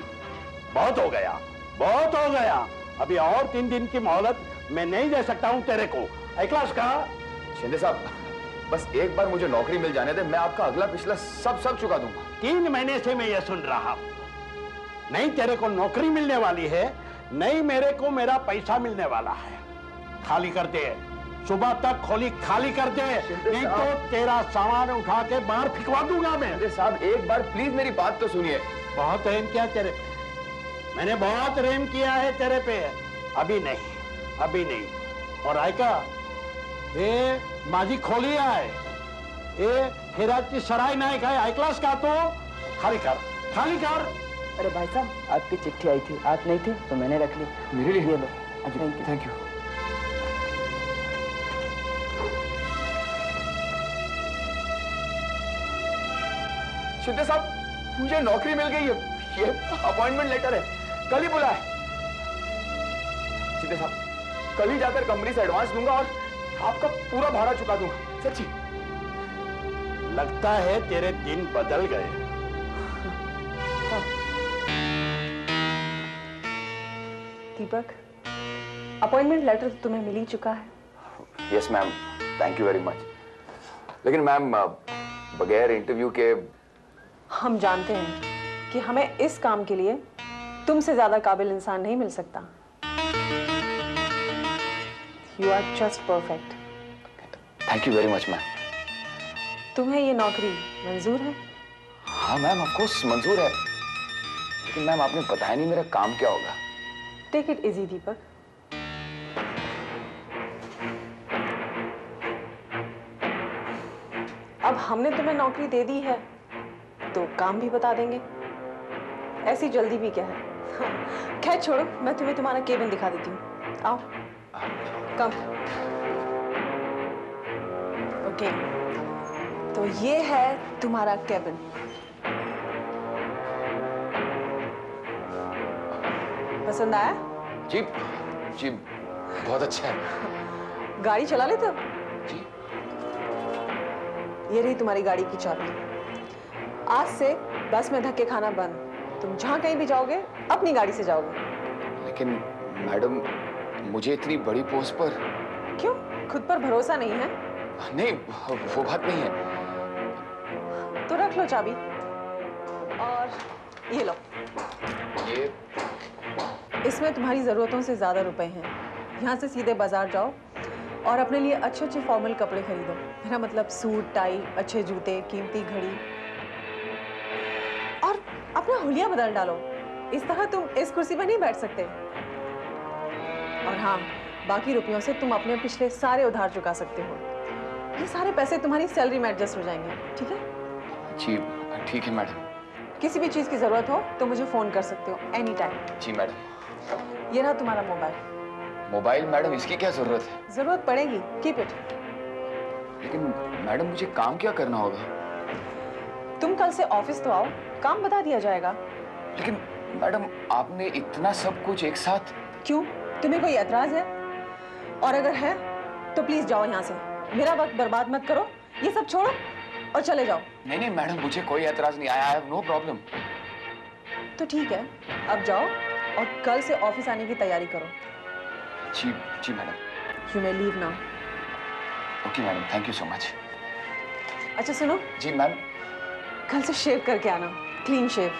बहुत हो गया, बहुत हो गया। अभी और 3 दिन की मोहलत मैं नहीं दे सकता हूं तेरे को। इखलास का
शिंदे साहब, बस एक बार मुझे नौकरी मिल जाने दे, मैं आपका अगला पिछला सब चुका दूंगा।
3 महीने से मैं ये सुन रहा हूं। नहीं तेरे को नौकरी मिलने वाली है, नहीं मेरे को मेरा पैसा मिलने वाला है। खाली कर दे, सुबह तक खोली खाली कर दे, नहीं तो तेरा सामान उठा के बाहर फिकवा दूंगा मैं।
शिंदे साहब, एक बार प्लीज मेरी बात तो सुनिए।
बहुत रेम किया तेरे, मैंने बहुत रेम किया है तेरे पे। अभी नहीं, अभी नहीं। और आयका, ये माझी खोली आहे, ये हिराची सराय नाही काय, ऐकलास का? तो खाली कर, खाली कर।
अरे भाई साहब, आपकी चिट्ठी आई थी, आप नहीं थे तो मैंने रख ली।
मेरे लिए?
ये लो।
Thank you. शिंदे साहब, मुझे नौकरी मिल गई है, ये अपॉइंटमेंट लेटर है, कल ही बुला है। शिंदे साहब, कल ही जाकर कंपनी से एडवांस दूंगा और आपका पूरा भाड़ा चुका दूंगा, सच्ची।
लगता है तेरे दिन बदल गए।
दीपक, अपॉइंटमेंट लेटर तो तुम्हें मिल ही चुका है।
Yes ma'am, thank you very much. लेकिन मैम, बगैर इंटरव्यू के
हम जानते हैं कि हमें इस काम के लिए तुमसे ज्यादा काबिल इंसान नहीं मिल सकता। You are just perfect.
Thank you very much ma'am.
तुम्हें ये नौकरी मंजूर है?
हाँ मैम, ऑफ कोर्स मंजूर है। लेकिन मैम, आपने बताया नहीं मेरा काम क्या होगा।
टेक इट इजी दीपक। अब हमने तुम्हें नौकरी दे दी है तो काम भी बता देंगे, ऐसी जल्दी भी क्या है। खैर छोड़ो, मैं तुम्हें तुम्हारा केबिन दिखा देती हूँ। आओ, कम। ओके, तो ये है तुम्हारा केबिन। पसंद आया?
जी जी, बहुत अच्छा है।
गाड़ी चला लेते हो?
जी।
ये रही तुम्हारी गाड़ी की चाबी। आज से बस में धक्के खाना बंद। तुम जहां कहीं भी जाओगे अपनी गाड़ी से जाओगे।
लेकिन मैडम, मुझे इतनी बड़ी पोस्ट पर।
क्यों, खुद पर भरोसा नहीं है?
नहीं, वो बात नहीं है।
तो रख लो चाबी और ये लो।
ये
इसमें तुम्हारी जरूरतों से ज्यादा रुपए हैं। यहाँ से सीधे बाजार जाओ और अपने लिए अच्छे अच्छे फॉर्मल कपड़े खरीदो। मेरा मतलब सूट, टाई, अच्छे जूते, कीमती घड़ी, और अपना हुलिया बदल डालो। इस तरह तुम इस कुर्सी पर नहीं बैठ सकते। और हाँ, बाकी रुपयों से तुम अपने पिछले सारे उधार चुका सकते हो। ये सारे पैसे तुम्हारी सैलरी में एडजस्ट हो जाएंगे, ठीक है?
जी ठीक है मैडम।
किसी भी चीज की जरूरत हो तो मुझे फोन कर सकते हो एनी टाइम।
जी मैडम।
ये रहा तुम्हारा मोबाइल।
मोबाइल मैडम, इसकी क्या जरूरत है?
जरूरत पड़ेगी, कीप इट।
लेकिन मैडम, मुझे काम क्या करना होगा?
तुम कल से ऑफिस तो आओ, काम बता दिया जाएगा।
लेकिन मैडम, आपने इतना सब कुछ एक साथ।
क्यों, तुम्हें कोई एतराज है? और अगर है तो प्लीज जाओ यहाँ से। मेरा वक्त बर्बाद मत करो, ये सब छोड़ो और चले जाओ।
नहीं नहीं मैडम, मुझे कोई एतराज नहीं आया, आई हैव नो प्रॉब्लम।
तो ठीक है, अब जाओ और कल से ऑफिस आने की तैयारी करो।
जी जी madam.
You may leave now.
Okay madam, thank you so much.
अच्छा सुनो।
जी मैम।
कल से शेव करके आना, क्लीन शेव।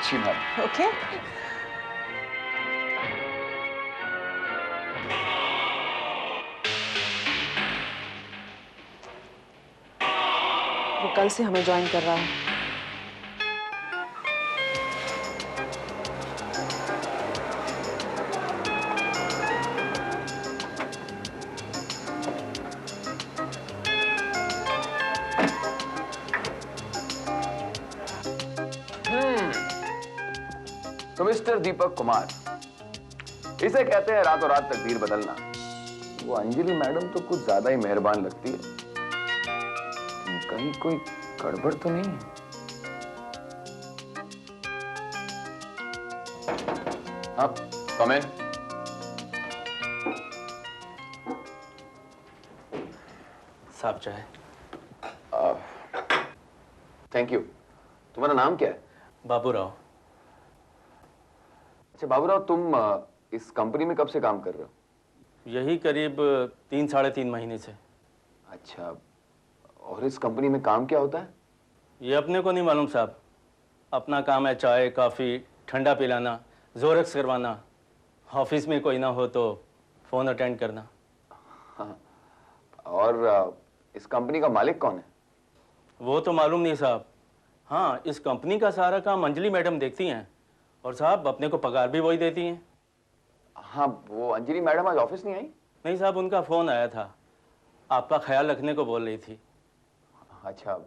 जी मैम।
ओके। वो कल से हमें ज्वाइन कर रहा है।
तो मिस्टर दीपक कुमार, इसे कहते हैं रातों रात तकदीर बदलना। वो अंजलि मैडम तो कुछ ज्यादा ही मेहरबान लगती है। कहीं कोई गड़बड़ तो नहीं है? आप कम इन।
साहब चाहे।
Thank you. तुम्हारा नाम क्या है?
बाबूराव।
अच्छा बाबूराव, तुम इस कंपनी में कब से काम कर रहे हो?
यही करीब 3-3.5 महीने से।
अच्छा, और इस कंपनी में काम क्या होता है?
ये अपने को नहीं मालूम साहब। अपना काम है चाय कॉफ़ी ठंडा पिलाना, जोरक्स करवाना, ऑफिस में कोई ना हो तो फ़ोन अटेंड करना।
हाँ। और इस कंपनी का मालिक कौन है?
वो तो मालूम नहीं साहब। हाँ, इस कंपनी का सारा काम अंजलि मैडम देखती हैं और साहब अपने को पगार भी वही देती हैं।
हाँ, वो अंजलि मैडम आज ऑफिस नहीं आई?
नहीं साहब, उनका फ़ोन आया था, आपका ख्याल रखने को बोल रही थी।
अच्छा,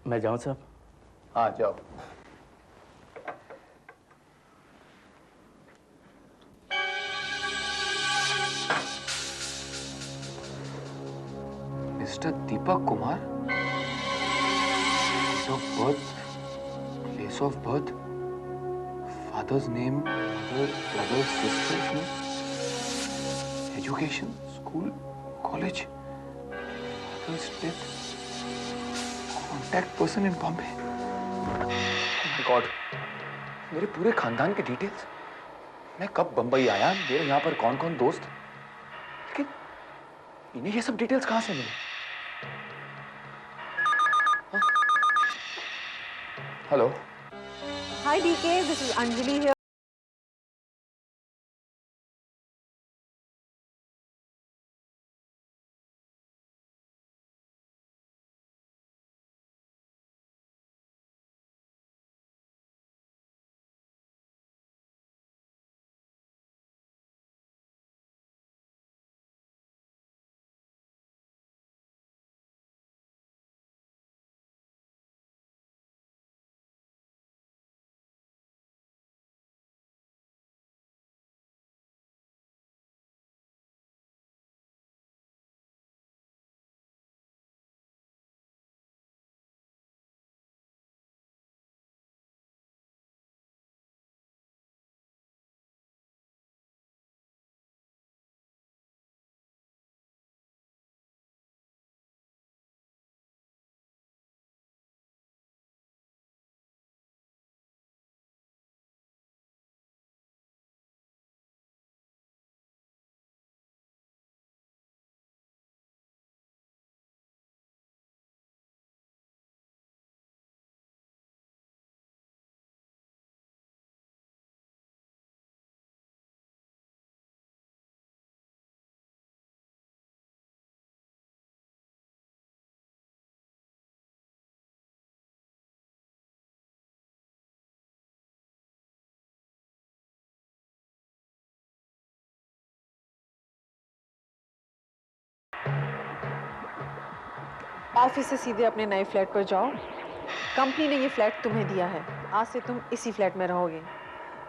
मैं जाऊँ साहब?
हाँ जाओ। Mister Deepak Kumar, place of birth, father's name, mother, brother, sisters name, education, school, college, father's death, contact person in Bombay. God, मेरे पूरे खानदान के डिटेल्स। मैं कब बंबई आया, मेरे यहाँ पर कौन कौन दोस्त, लेकिन इन्हें ये सब डिटेल्स कहाँ से मिले? Hello.
Hi DK, this is Anjali here. Office से सीधे अपने नए फ्लैट पर जाओ। कंपनी ने ये फ्लैट तुम्हें दिया है। आज से तुम इसी फ्लैट में रहोगे।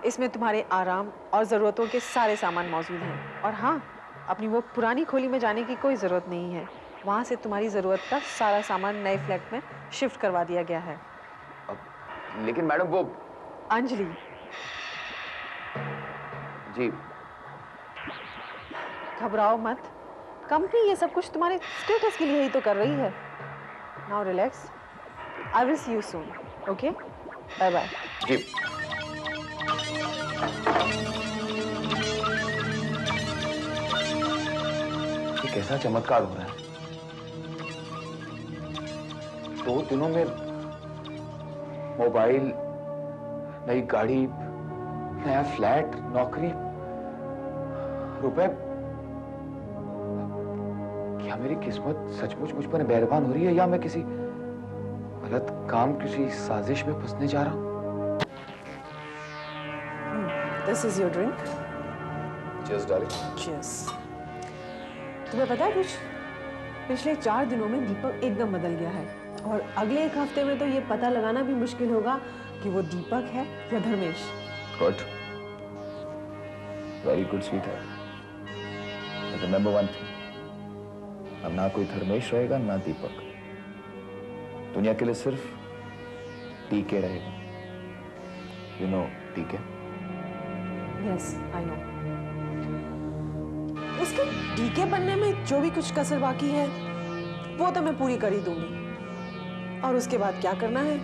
इसमें तुम्हारे आराम और ज़रूरतों के सारे सामान मौजूद हैं। और हाँ, अपनी वो पुरानी खोली में जाने की कोई ज़रूरत नहीं है। वहाँ से तुम्हारी ज़रूरत का सारा सामान नए फ्लैट में शिफ्ट करवा दिया गया है।
लेकिन मैडम वो
अंजलि
जी,
घबराओ मत। कंपनी ये सब कुछ तुम्हारे स्टेटस के लिए ही तो कर रही है। Now relax. I will see you soon. Okay, bye bye.
जी। ये कैसा चमत्कार हो रहा है? 2 दिनों में मोबाइल, नई गाड़ी, नया फ्लैट, नौकरी, रुपए। क्या मेरी किस्मत सचमुच मुझ पर मेहरबान हो रही है या मैं किसी गलत काम, किसी साजिश में फंसने जा रहा हूं?
This is your drink.
Cheers darling.
Cheers. तुम्हें पता है कुछ? पिछले 4 दिनों में दीपक एकदम बदल गया है और अगले 1 हफ्ते में तो ये पता लगाना भी मुश्किल होगा कि वो दीपक है या Dharmesh.
Good, very good sweet है। रिमेंबर वन थिंग, अब ना कोई धर्मेश रहेगा ना दीपक। दुनिया के लिए सिर्फ टीके रहेगा। यू नो टीके?
Yes I know. उसके डीके बनने में जो भी कुछ कसर बाकी है वो तो मैं पूरी कर ही दूंगी। और उसके बाद क्या करना है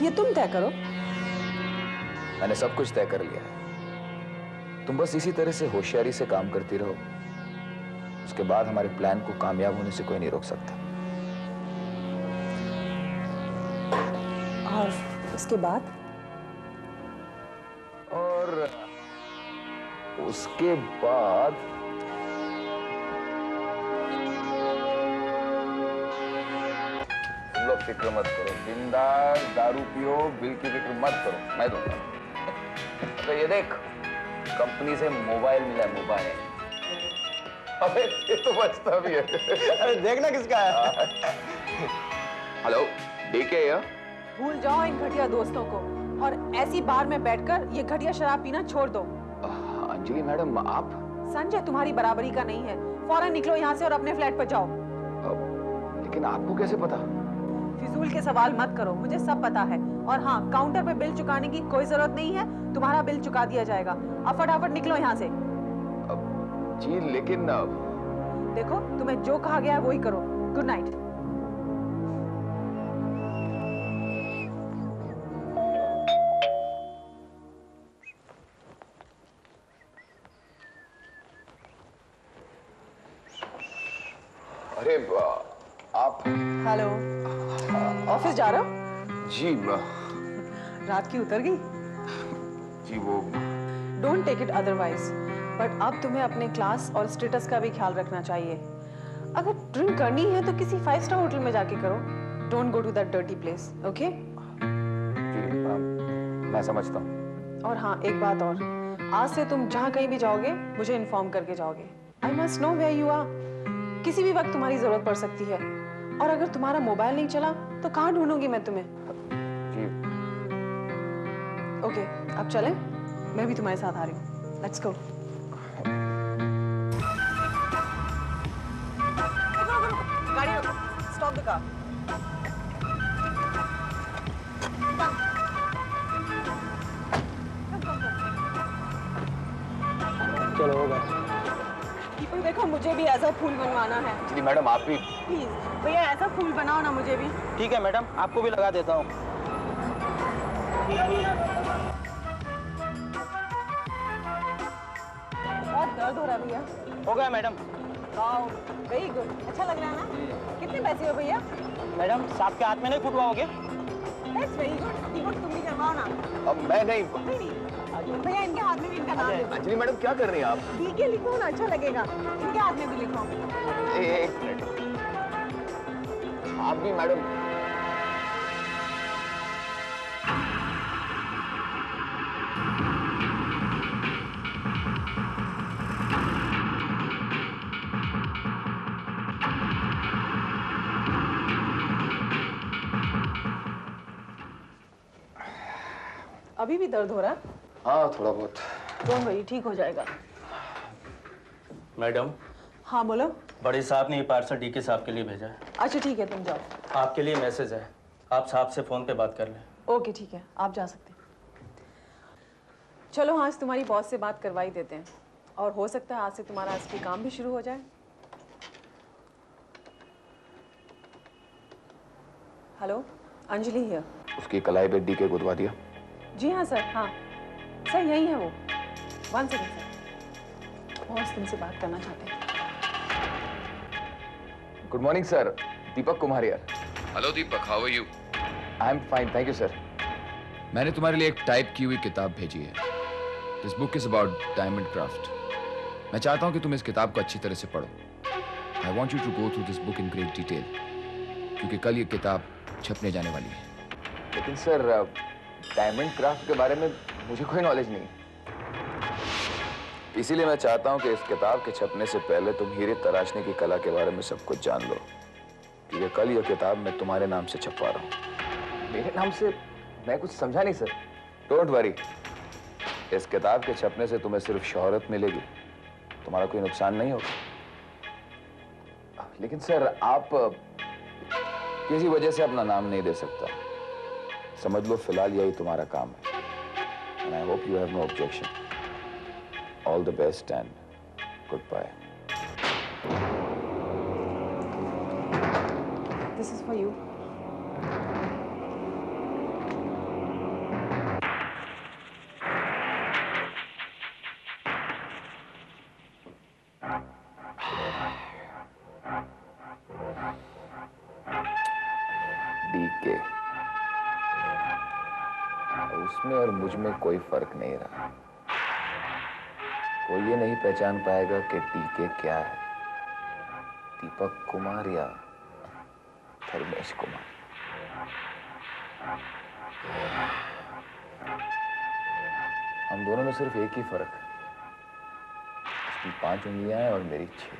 ये तुम तय करो।
मैंने सब कुछ तय कर लिया है। तुम बस इसी तरह से होशियारी से काम करती रहो। उसके बाद हमारे प्लान को कामयाब होने से कोई नहीं रोक सकता।
और उसके बाद?
और उसके बाद तुम लोग फिक्र मत करो, बिंदास दारू पियो, बिल की फिक्र मत करो, मैं दूंगा। तो ये देख, कंपनी से मोबाइल मिला है, मोबाइल। अबे ये तो बचता भी है। अरे देखना किसका है। हेलो, डीके या?
भूल जाओ इन घटिया दोस्तों को और ऐसी बार में बैठकर ये घटिया शराब पीना छोड़ दो।
अंजलि मैडम आप?
संजय तुम्हारी बराबरी का नहीं है। फौरन निकलो यहाँ से और अपने फ्लैट पर जाओ।
लेकिन आपको कैसे पता?
फिजूल के सवाल मत करो, मुझे सब पता है। और हाँ, काउंटर पे बिल चुकाने की कोई जरूरत नहीं है, तुम्हारा बिल चुका दिया जाएगा। अब फटाफट निकलो यहाँ से।
जी लेकिन
देखो, तुम्हें जो कहा गया है वही करो। Good night.
अरे आप?
हेलो, ऑफिस जा रहे हो?
जी
रात की उतर गई?
जी वो
don't take it otherwise, but अब तुम्हें अपने क्लास और स्टेटस का भी ख्याल रखना चाहिए। अगर ड्रिंक करनी है तो किसी 5 स्टार होटल में जाके करो। Don't go to that dirty place, okay?
मैं समझता हूँ।
और हाँ, एक बात और, आज से तुम जहाँ कहीं भी जाओगे मुझे इन्फॉर्म करके जाओगे। I must know where you are. किसी भी वक्त तुम्हारी जरूरत पड़ सकती है। और अगर तुम्हारा मोबाइल नहीं चला तो कहाँ ढूंढूंगी मैं तुम्हें?
जी।
ओके, अब चलें? मैं भी तुम्हारे साथ आ रही हूँ। Let's go. गाड़ी रोको, स्टॉप द कार।
चलो होगा।
दीपक देखो, मुझे भी ऐसा फूल बनवाना है।
जी मैडम आप भी
प्लीज भैया, ऐसा फूल बनाओ ना मुझे भी।
ठीक है मैडम, आपको भी लगा देता हूँ।
बहुत दर्द हो रहा है भैया।
हो गया मैडम।
Wow, very good. अच्छा लग रहा है ना? कितने पैसे हो भैया?
मैडम सांप के हाथ में नहीं फुटवाओगे?
That's very good. दीपक तुम भी करवाओ ना।
अब मैं नहीं।
भैया इनके हाथ में भी इनका नाम लिखो।
अंजलि मैडम क्या कर रही हैं आप?
डीके लिखो ना, अच्छा लगेगा। इनके हाथ में भी लिखो।
एक मिनट, आप भी मैडम।
अभी भी दर्द हो रहा है?
हाँ थोड़ा बहुत।
डोंट वरी, ठीक हो जाएगा।
मैडम।
हाँ बोलो।
बड़े साहब ने ये पार्सल डीके साहब के लिए भेजा है।
अच्छा ठीक है, तुम जाओ।
आपके लिए मैसेज है, आप साहब से फोन पे बात कर लें।
ओके ठीक है, आप जा सकते हैं। चलो आज तुम्हारी बॉस से बात करवा ही देते हैं, और हो सकता है आज से तुम्हारा असली काम भी शुरू हो जाए। Hello, Anjali here.
उसकी कलाई पे डीके गुदवा दिया?
जी हाँ सर, हाँ सर यही है वो। 1 सेकंड सर, बॉस तुमसे बात करना चाहते हैं।
Good morning sir, Deepak Kumar यार।
Hello Deepak, how are you?
I am fine, thank you sir.
मैंने तुम्हारे लिए एक टाइप की हुई किताब भेजी है। This book is about diamond craft. मैं चाहता हूं कि तुम इस किताब को अच्छी तरह से पढ़ो। I want you to go through this book in great detail, क्योंकि कल ये किताब छपने जाने वाली है।
लेकिन सर डायमंड क्राफ्ट के बारे में मुझे कोई नॉलेज नहीं, इसीलिए मैं चाहता हूं कि इस किताब के छपने से पहले तुम हीरे तराशने की कला के बारे में सब कुछ जान लो, क्योंकि कल यह किताब मैं तुम्हारे नाम से छपवा रहा हूं। मेरे नाम से? मैं कुछ समझा नहीं सर। डोंट वरी, इस किताब के छपने से तुम्हें सिर्फ शोहरत मिलेगी, तुम्हारा कोई नुकसान नहीं होगा।
लेकिन सर आप किसी वजह से अपना नाम नहीं दे सकता। समझ लो फिलहाल यही तुम्हारा काम है। And I hope you have no objection. All the best and goodbye.
This is for you.
DK। उसमें और मुझ में कोई फर्क नहीं रहा। कोई ये नहीं पहचान पाएगा कि DK क्या है, दीपक कुमार या धर्मेश कुमार। हम दोनों में सिर्फ एक ही फर्क है, उसकी 5 उंगलियां हैं और मेरी 6।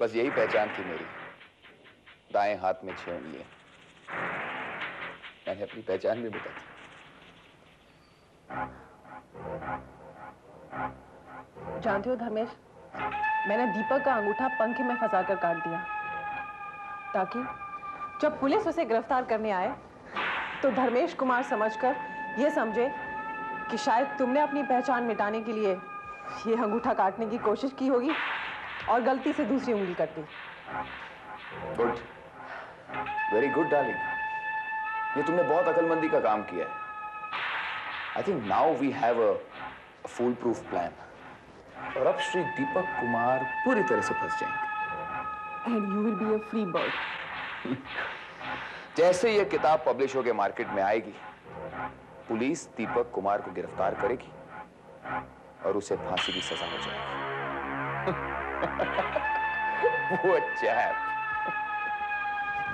बस यही पहचान थी मेरी, दाएं हाथ में 6 उंगलियां। मैंने अपनी पहचान भी बता दी।
जानते हो धर्मेश, मैंने दीपक का अंगूठा पंखे में फंसाकर काट दिया ताकि जब पुलिस उसे गिरफ्तार करने आए तो धर्मेश कुमार समझकर यह समझे कि शायद तुमने अपनी पहचान मिटाने के लिए ये अंगूठा काटने की कोशिश की होगी और गलती से दूसरी उंगली कट गई।
Good, very good darling. ये तुमने बहुत अकलमंदी का काम किया है। I think now we have a foolproof plan. और अब श्री दीपक कुमार पूरी तरह से फंस जाएंगे।
And you will be a free bird.
जैसे ये किताब पब्लिश होकर मार्केट में आएगी, पुलिस दीपक कुमार को गिरफ्तार करेगी और उसे फांसी की सजा हो जाएगी। What chap?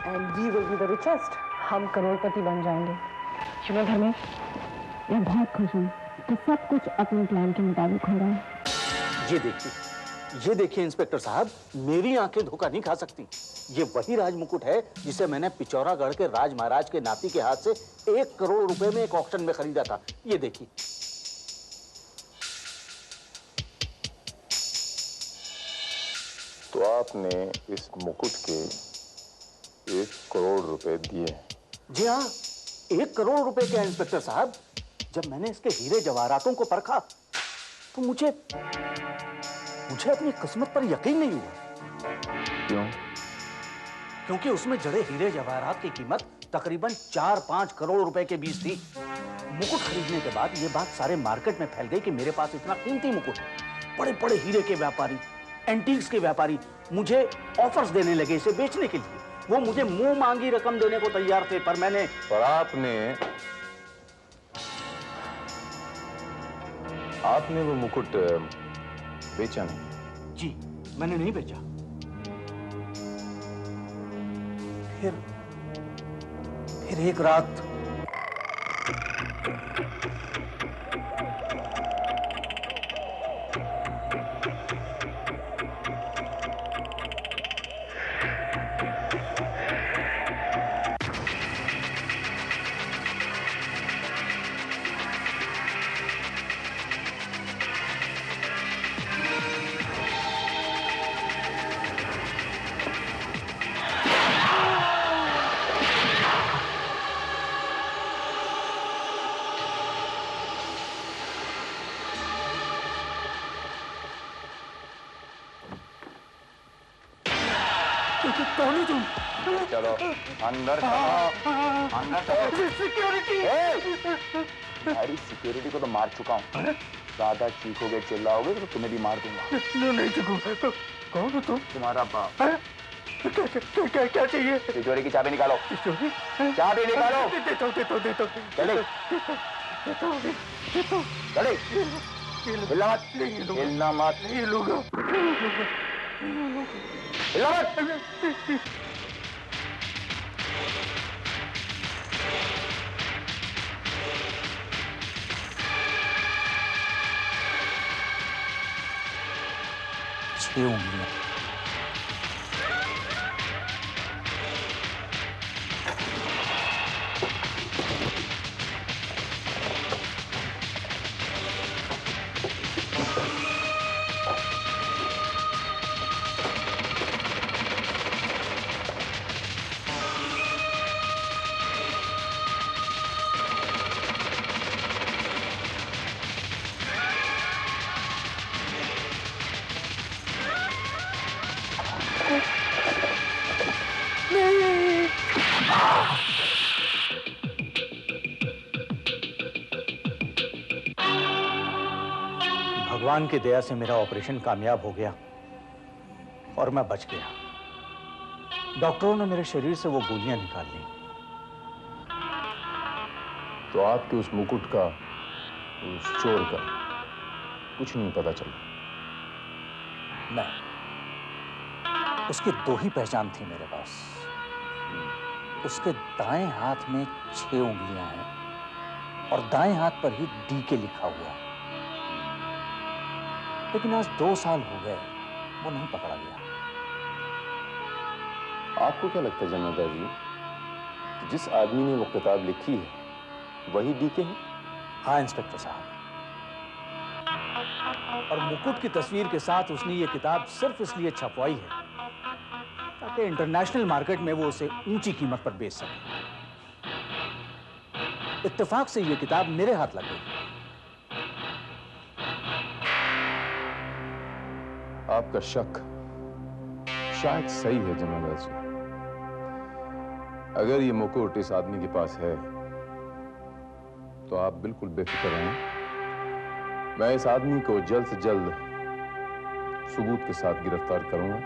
And we will be the richest. हम करोड़पति बन जाएंगे। You know धर्मेश,
मैं बहुत खुश हूँ कि सब कुछ अपने प्लान के मुताबिक हो रहा है।
ये देखिए इंस्पेक्टर साहब, मेरी आंखें धोखा नहीं खा सकती। ये वही राज मुकुट है जिसे मैंने पिचौरागढ़ के राज महाराज के नाती के हाथ से 1 करोड़ रुपए में एक ऑक्शन में खरीदा था। ये देखिए।
तो आपने इस मुकुट के 1 करोड़ रुपए दिए?
जी हाँ, 1 करोड़ रुपए के इंस्पेक्टर साहब। जब मैंने इसके हीरे जवाहरातों को परखा तो मुझे अपनी किस्मत पर यकीन नहीं हुआ।
क्यों?
क्योंकि उसमें जड़े हीरे जवाहरात की कीमत तकरीबन 4-5 करोड़ रुपए के बीच थी। मुकुट खरीदने के बाद ये बात सारे मार्केट में फैल गई कि मेरे पास इतना कीमती मुकुट है। बड़े बड़े हीरे के व्यापारी, एंटीक्स के व्यापारी मुझे ऑफर्स देने लगे इसे बेचने के लिए। वो मुझे मुंह मांगी रकम देने को तैयार थे, पर
आपने वो मुकुट बेचा नहीं?
जी, मैंने नहीं बेचा। फिर एक रात कौन है तुम?
चलो अंदर चलो, अंदर चलो।
सिक्योरिटी!
भाई सिक्योरिटी को तो मार चुका हूँ। ज्यादा चीखोगे चिल्लाओगे तो तुम्हें भी मार दूंगा।
नहीं चुकूंगा। कौन हो तुम?
तुम्हारा बाप।
क्या चाहिए?
तिजोरी की चाबी निकालो। चाबी निकालो। चले चले, हिलना मत, हिलना मत, हिलना मत।
छह उंगलियां। भगवान की दया से मेरा ऑपरेशन कामयाब हो गया और मैं बच गया। डॉक्टरों ने मेरे शरीर से वो गोलियां निकाल ली।
तो आपके उस मुकुट का, उस चोर का कुछ नहीं पता चला?
नहीं, उसकी दो ही पहचान थी मेरे पास। उसके दाएं हाथ में 6 उंगलियां हैं और दाएं हाथ पर ही डीके लिखा हुआ है। लेकिन आज 2 साल हो गए, वो नहीं पकड़ा गया।
आपको क्या लगता है जमादार जी कि जिस आदमी ने वो किताब लिखी है वही डीके है?
हाँ इंस्पेक्टर साहब, और मुकुट की तस्वीर के साथ उसने ये किताब सिर्फ इसलिए छपवाई है ताकि इंटरनेशनल मार्केट में वो उसे ऊंची कीमत पर बेच सके। इत्तेफाक से ये किताब मेरे हाथ लग गई।
आपका शक शायद सही है जमादार जी। अगर ये मुकुट इस आदमी के पास है तो आप बिल्कुल बेफिक्र रहें। मैं इस आदमी को जल्द से जल्द सबूत के साथ गिरफ्तार करूंगा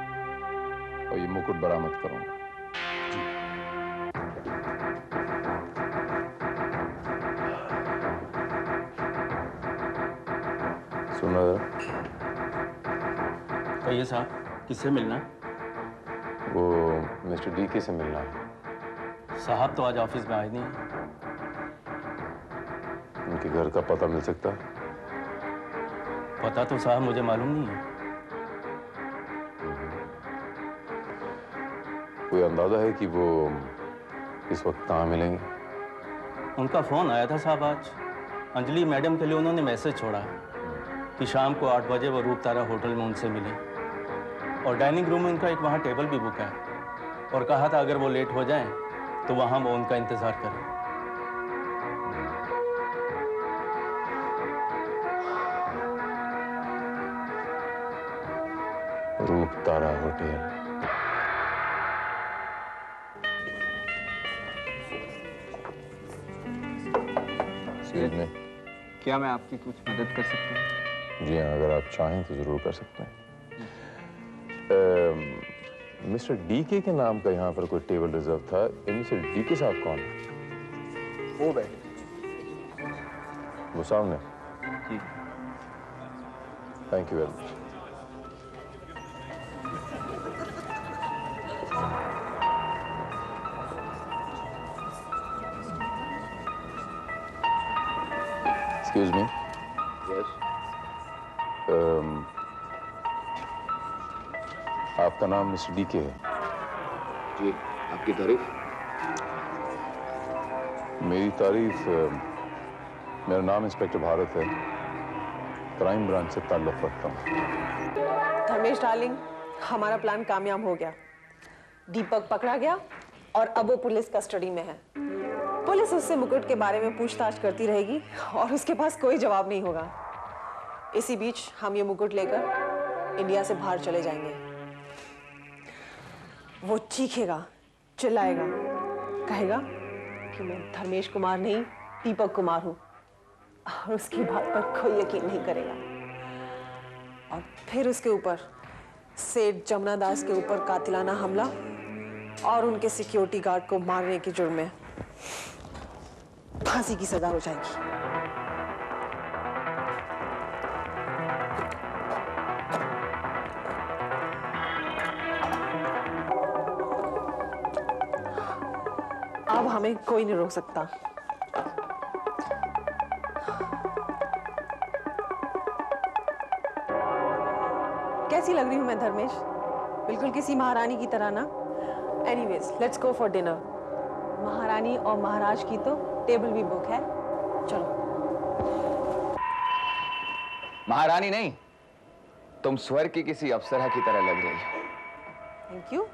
और ये मुकुट बरामद करूंगा। सुना
कहिए साहब, किससे मिलना?
वो मिस्टर डीके से मिलना है।
साहब तो आज ऑफिस में आए नहीं।
उनके घर का पता मिल सकता है?
पता तो साहब मुझे मालूम नहीं है।
कोई अंदाजा है कि वो इस वक्त कहाँ मिलेंगे?
उनका फोन आया था साहब आज। अंजलि मैडम के लिए उन्होंने मैसेज छोड़ा है कि शाम को 8 बजे वो रूप तारा होटल में उनसे मिले, और डाइनिंग रूम में उनका एक वहाँ टेबल भी बुक है, और कहा था अगर वो लेट हो जाएं तो वहाँ वो उनका इंतजार करें।
रूप तारा होटल।
एक्सक्यूज मी,
क्या मैं आपकी कुछ मदद कर सकता हूँ?
जी हाँ, अगर आप चाहें तो जरूर कर सकते हैं। मिस्टर डीके के नाम का यहाँ पर कोई टेबल रिजर्व था। इनमें से डीके साहब कौन है?
वो बैठे।
वो सामने।
जी।
Thank you very much. Excuse me.
Yes.
आपका नाम मिस्टर डीके है?
जी। आपकी तारीफ?
मेरी तारीफ, मेरा नाम इंस्पेक्टर भारत है, क्राइम ब्रांच से ताल्लुक रखता हूँ।
धर्मेश डार्लिंग, हमारा प्लान कामयाब हो गया। दीपक पकड़ा गया और अब वो पुलिस कस्टडी में है। पुलिस उससे मुकुट के बारे में पूछताछ करती रहेगी और उसके पास कोई जवाब नहीं होगा। इसी बीच हम ये मुकुट लेकर इंडिया से बाहर चले जाएंगे। वो चीखेगा, चिल्लाएगा, कहेगा कि मैं धर्मेश कुमार नहीं, दीपक कुमार हूं, और उसकी बात पर कोई यकीन नहीं करेगा। और फिर उसके ऊपर सेठ जमुना दास के ऊपर कातिलाना हमला और उनके सिक्योरिटी गार्ड को मारने के जुर्म में फांसी की सजा हो जाएगी। अब हमें कोई नहीं रोक सकता। कैसी लग रही हूं मैं धर्मेश? बिल्कुल किसी महारानी की तरह ना? Anyways, let's go for dinner. महारानी और महाराज की तो टेबल भी बुक है। चलो।
महारानी नहीं, तुम स्वर्ग की किसी अप्सरा की तरह लग रही हो।
Thank you.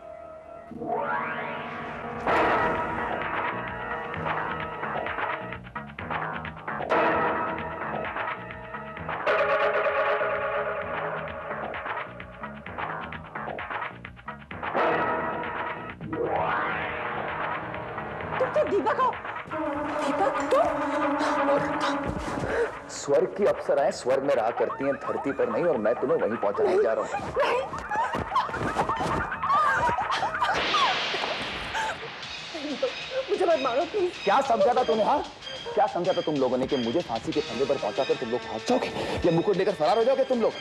दीपक हो? दीपक तुम?
स्वर्ग की अप्सराएं स्वर्ग में रहा करती हैं, धरती पर नहीं, और मैं तुम्हें वहीं पहुंचाने जा रहा हूं।
मुझे मत मारो प्लीज।
क्या समझा था तुमने? हाँ, क्या समझा था तुम लोगों ने कि मुझे फांसी के फंदे पर पहुंचाकर तुम लोग भाग जाओगे या मुकुट लेकर फरार हो जाओगे तुम लोग?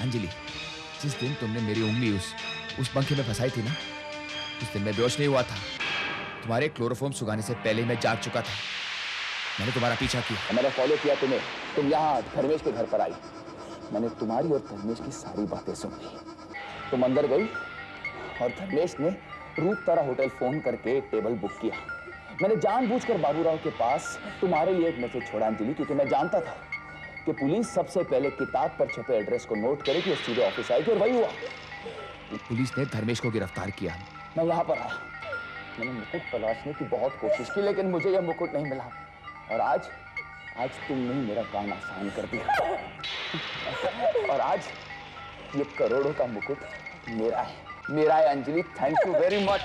अंजलि, जिस दिन तुमने मेरी उंगली उस पंखे में फंसाई थी ना, उस दिन मैं बेहोश नहीं हुआ था। तुम्हारे क्लोरोफॉर्म सुगाने से पहले मैं जाग चुका था। मैंने तुम्हारा पीछा किया,
मैंने फॉलो किया तुम्हें। तुम यहाँ धर्मेश के घर पर आई। मैंने तुम्हारी और धर्मेश की सारी बातें सुन ली। तुम अंदर गई और धर्मेश ने रूप तारा होटल फोन करके एक टेबल बुक किया। मैंने जानबूझकर बाबूराव के पास तुम्हारे लिए एक मैसेज छोड़ा अंजलि, क्योंकि मैं जानता था कि पुलिस सबसे पहले किताब पर छपे एड्रेस को नोट करेगी और सीधे ऑफिस आएगी, और वही हुआ।
पुलिस ने धर्मेश को गिरफ्तार किया।
मैं यहाँ पर आया। मैंने मुकुट तलाशने की बहुत कोशिश की, लेकिन मुझे यह मुकुट नहीं मिला। और आज तुमने मेरा काम आसान कर दिया। और आज ये करोड़ों का मुकुट मेरा है Anjali. Thank you very much.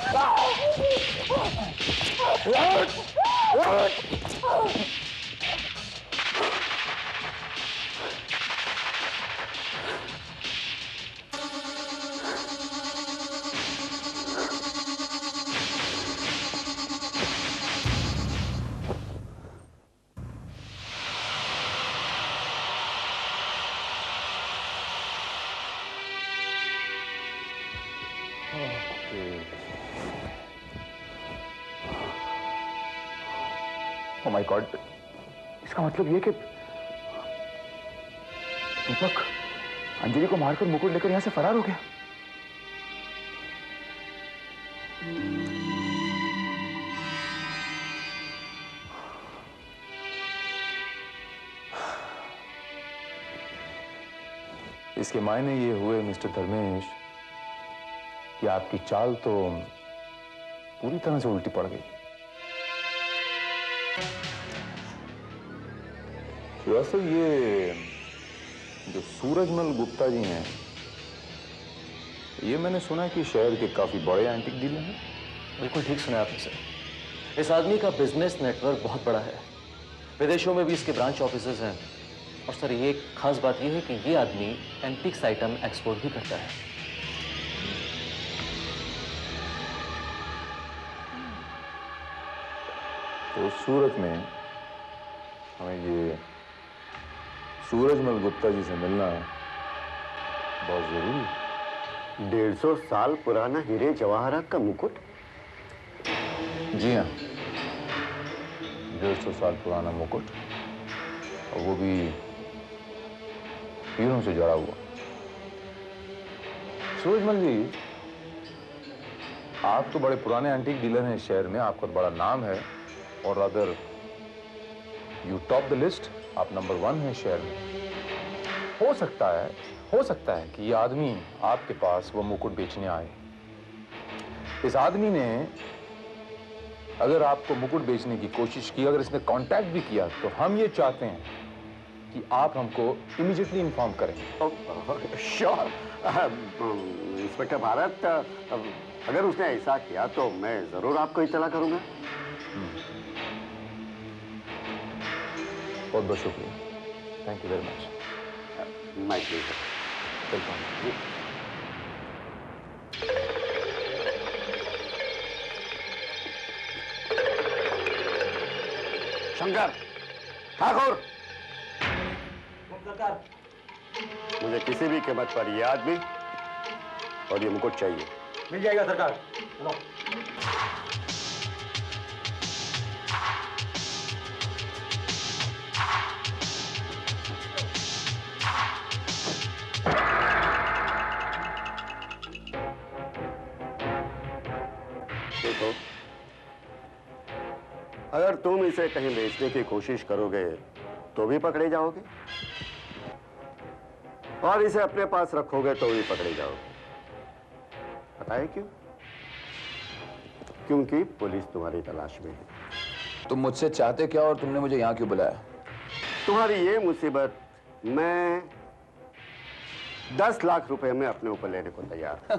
Oh my God, इसका मतलब ये कि दीपक अंजलि को मारकर मुकुट लेकर यहां से फरार हो गया। इसके मायने ये हुए मिस्टर धर्मेश कि आपकी चाल तो पूरी तरह से उल्टी पड़ गई। दरअसल ये जो सूरजमल गुप्ता जी हैं, ये मैंने सुना है कि शहर के काफी बड़े एंटीक डीलर हैं।
बिल्कुल ठीक सुना आपने सर। इस आदमी का बिजनेस नेटवर्क बहुत बड़ा है।
विदेशों में भी इसके ब्रांच ऑफिसेज हैं। और सर, ये एक खास बात ये है कि ये आदमी एंटीक्स आइटम एक्सपोर्ट भी करता है।
तो सूरत में हमें ये सूरजमल गुप्ता जी से मिलना बहुत जरूरी है।
150 साल पुराना हीरे जवाहरात का मुकुट?
जी हाँ, 150 साल पुराना मुकुट, और वो भी हीरों से जड़ा हुआ। सूरजमल जी, आप तो बड़े पुराने एंटीक डीलर हैं इस शहर में, आपका बड़ा नाम है, और other you top the list, आप नंबर 1 हैं शहर में। हो सकता है कि ये आदमी आपके पास वो मुकुट बेचने आए। इस आदमी ने अगर आपको मुकुट बेचने की कोशिश की, अगर इसने कांटेक्ट भी किया, तो हम ये चाहते हैं कि आप हमको इमीडिएटली इन्फॉर्म करें।
श्योर इंस्पेक्टर भारत, अगर उसने ऐसा किया तो मैं जरूर आपको इत्तला करूंगा।
बहुत बहुत शुक्रिया, thank you very much.
My pleasure.
Welcome.
Shankar, Thakur, मुझे किसी भी कीमत पर ये आदमी और ये मुकुट चाहिए।
मिल जाएगा सरकार।
देखो, अगर तुम इसे कहीं बेचने की कोशिश करोगे तो भी पकड़े जाओगे, और इसे अपने पास रखोगे तो भी पकड़े जाओगे। पता है क्यों? क्योंकि पुलिस तुम्हारी तलाश में है।
तुम मुझसे चाहते क्या और तुमने मुझे यहाँ क्यों बुलाया?
तुम्हारी ये मुसीबत मैं 10 लाख रुपए में अपने ऊपर लेने को तैयार हूं।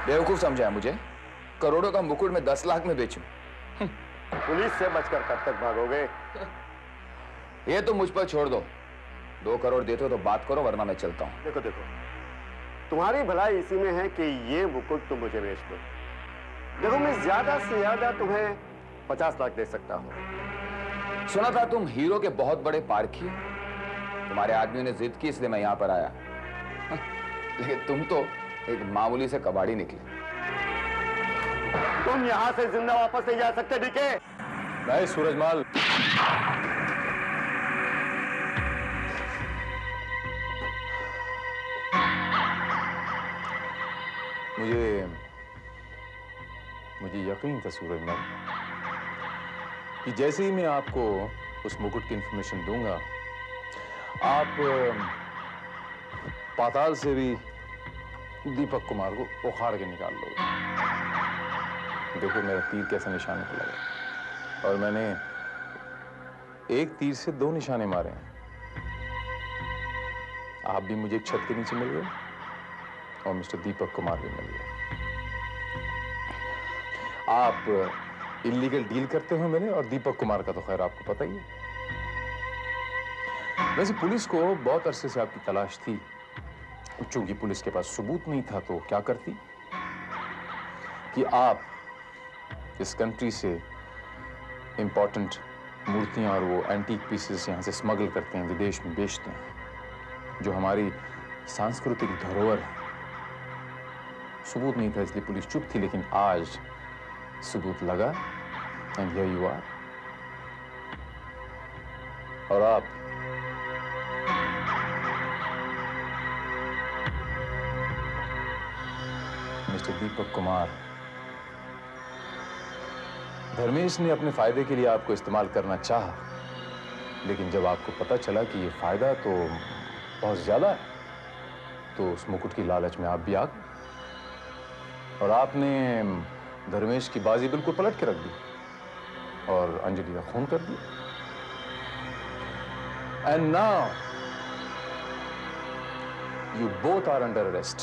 बेवकूफ समझा मुझे? करोड़ों का मुकुट में 10 लाख में बेचूं?
पुलिस से बचकर कब तक भागोगे?
ये तो मुझ पर छोड़ दो। 2 करोड़ देते हो तो बात करो, वरना मैं चलता हूँ।
देखो, तुम्हारी भलाई इसी में है कि ये मुकुट तुम मुझे बेच दो। देखो, मैं ज्यादा से ज्यादा तुम्हें 50 लाख दे सकता हूँ।
सुना था तुम हीरो के बहुत बड़े पारखी हो। तुम्हारे आदमियों ने जिद की, इसलिए मैं यहाँ पर आया। लेकिन तुम तो एक मामूली से कबाड़ी निकले।
तुम यहाँ से जिंदा वापस नहीं जा सकते डीके।
नहीं सूरजमल, मुझे यकीन था सूरजमल कि जैसे ही मैं आपको उस मुकुट की इंफॉर्मेशन दूंगा, आप पाताल से भी दीपक कुमार को उखाड़ के निकाल लोगे। देखो मेरा तीर कैसा निशाने पे लगा, और मैंने एक तीर से 2 निशाने मारे हैं। आप भी मुझे एक छत के नीचे मिल गए और मिस्टर दीपक कुमार भी मिल गए। आप इलीगल डील करते हुए मिले, और दीपक कुमार का तो खैर आपको पता ही है। वैसे पुलिस को बहुत अरसे से आपकी तलाश थी। चूंकि पुलिस के पास सबूत नहीं था तो क्या करती कि आप इस कंट्री से इंपॉर्टेंट मूर्तियां और वो एंटीक पीसेस यहाँ से स्मगल करते हैं, विदेश में बेचते हैं, जो हमारी सांस्कृतिक धरोहर है। सबूत नहीं था इसलिए पुलिस चुप थी, लेकिन आज सबूत लगा, एंड हियर यू आर। और आप मिस्टर दीपक कुमार, धर्मेश ने अपने फायदे के लिए आपको इस्तेमाल करना चाहा, लेकिन जब आपको पता चला कि ये फायदा तो बहुत ज्यादा है, तो उस मुकुट की लालच में आप भी आ गए और आपने धर्मेश की बाजी बिल्कुल पलट के रख दी और अंजलि का खून कर दिया। And now you both are under arrest.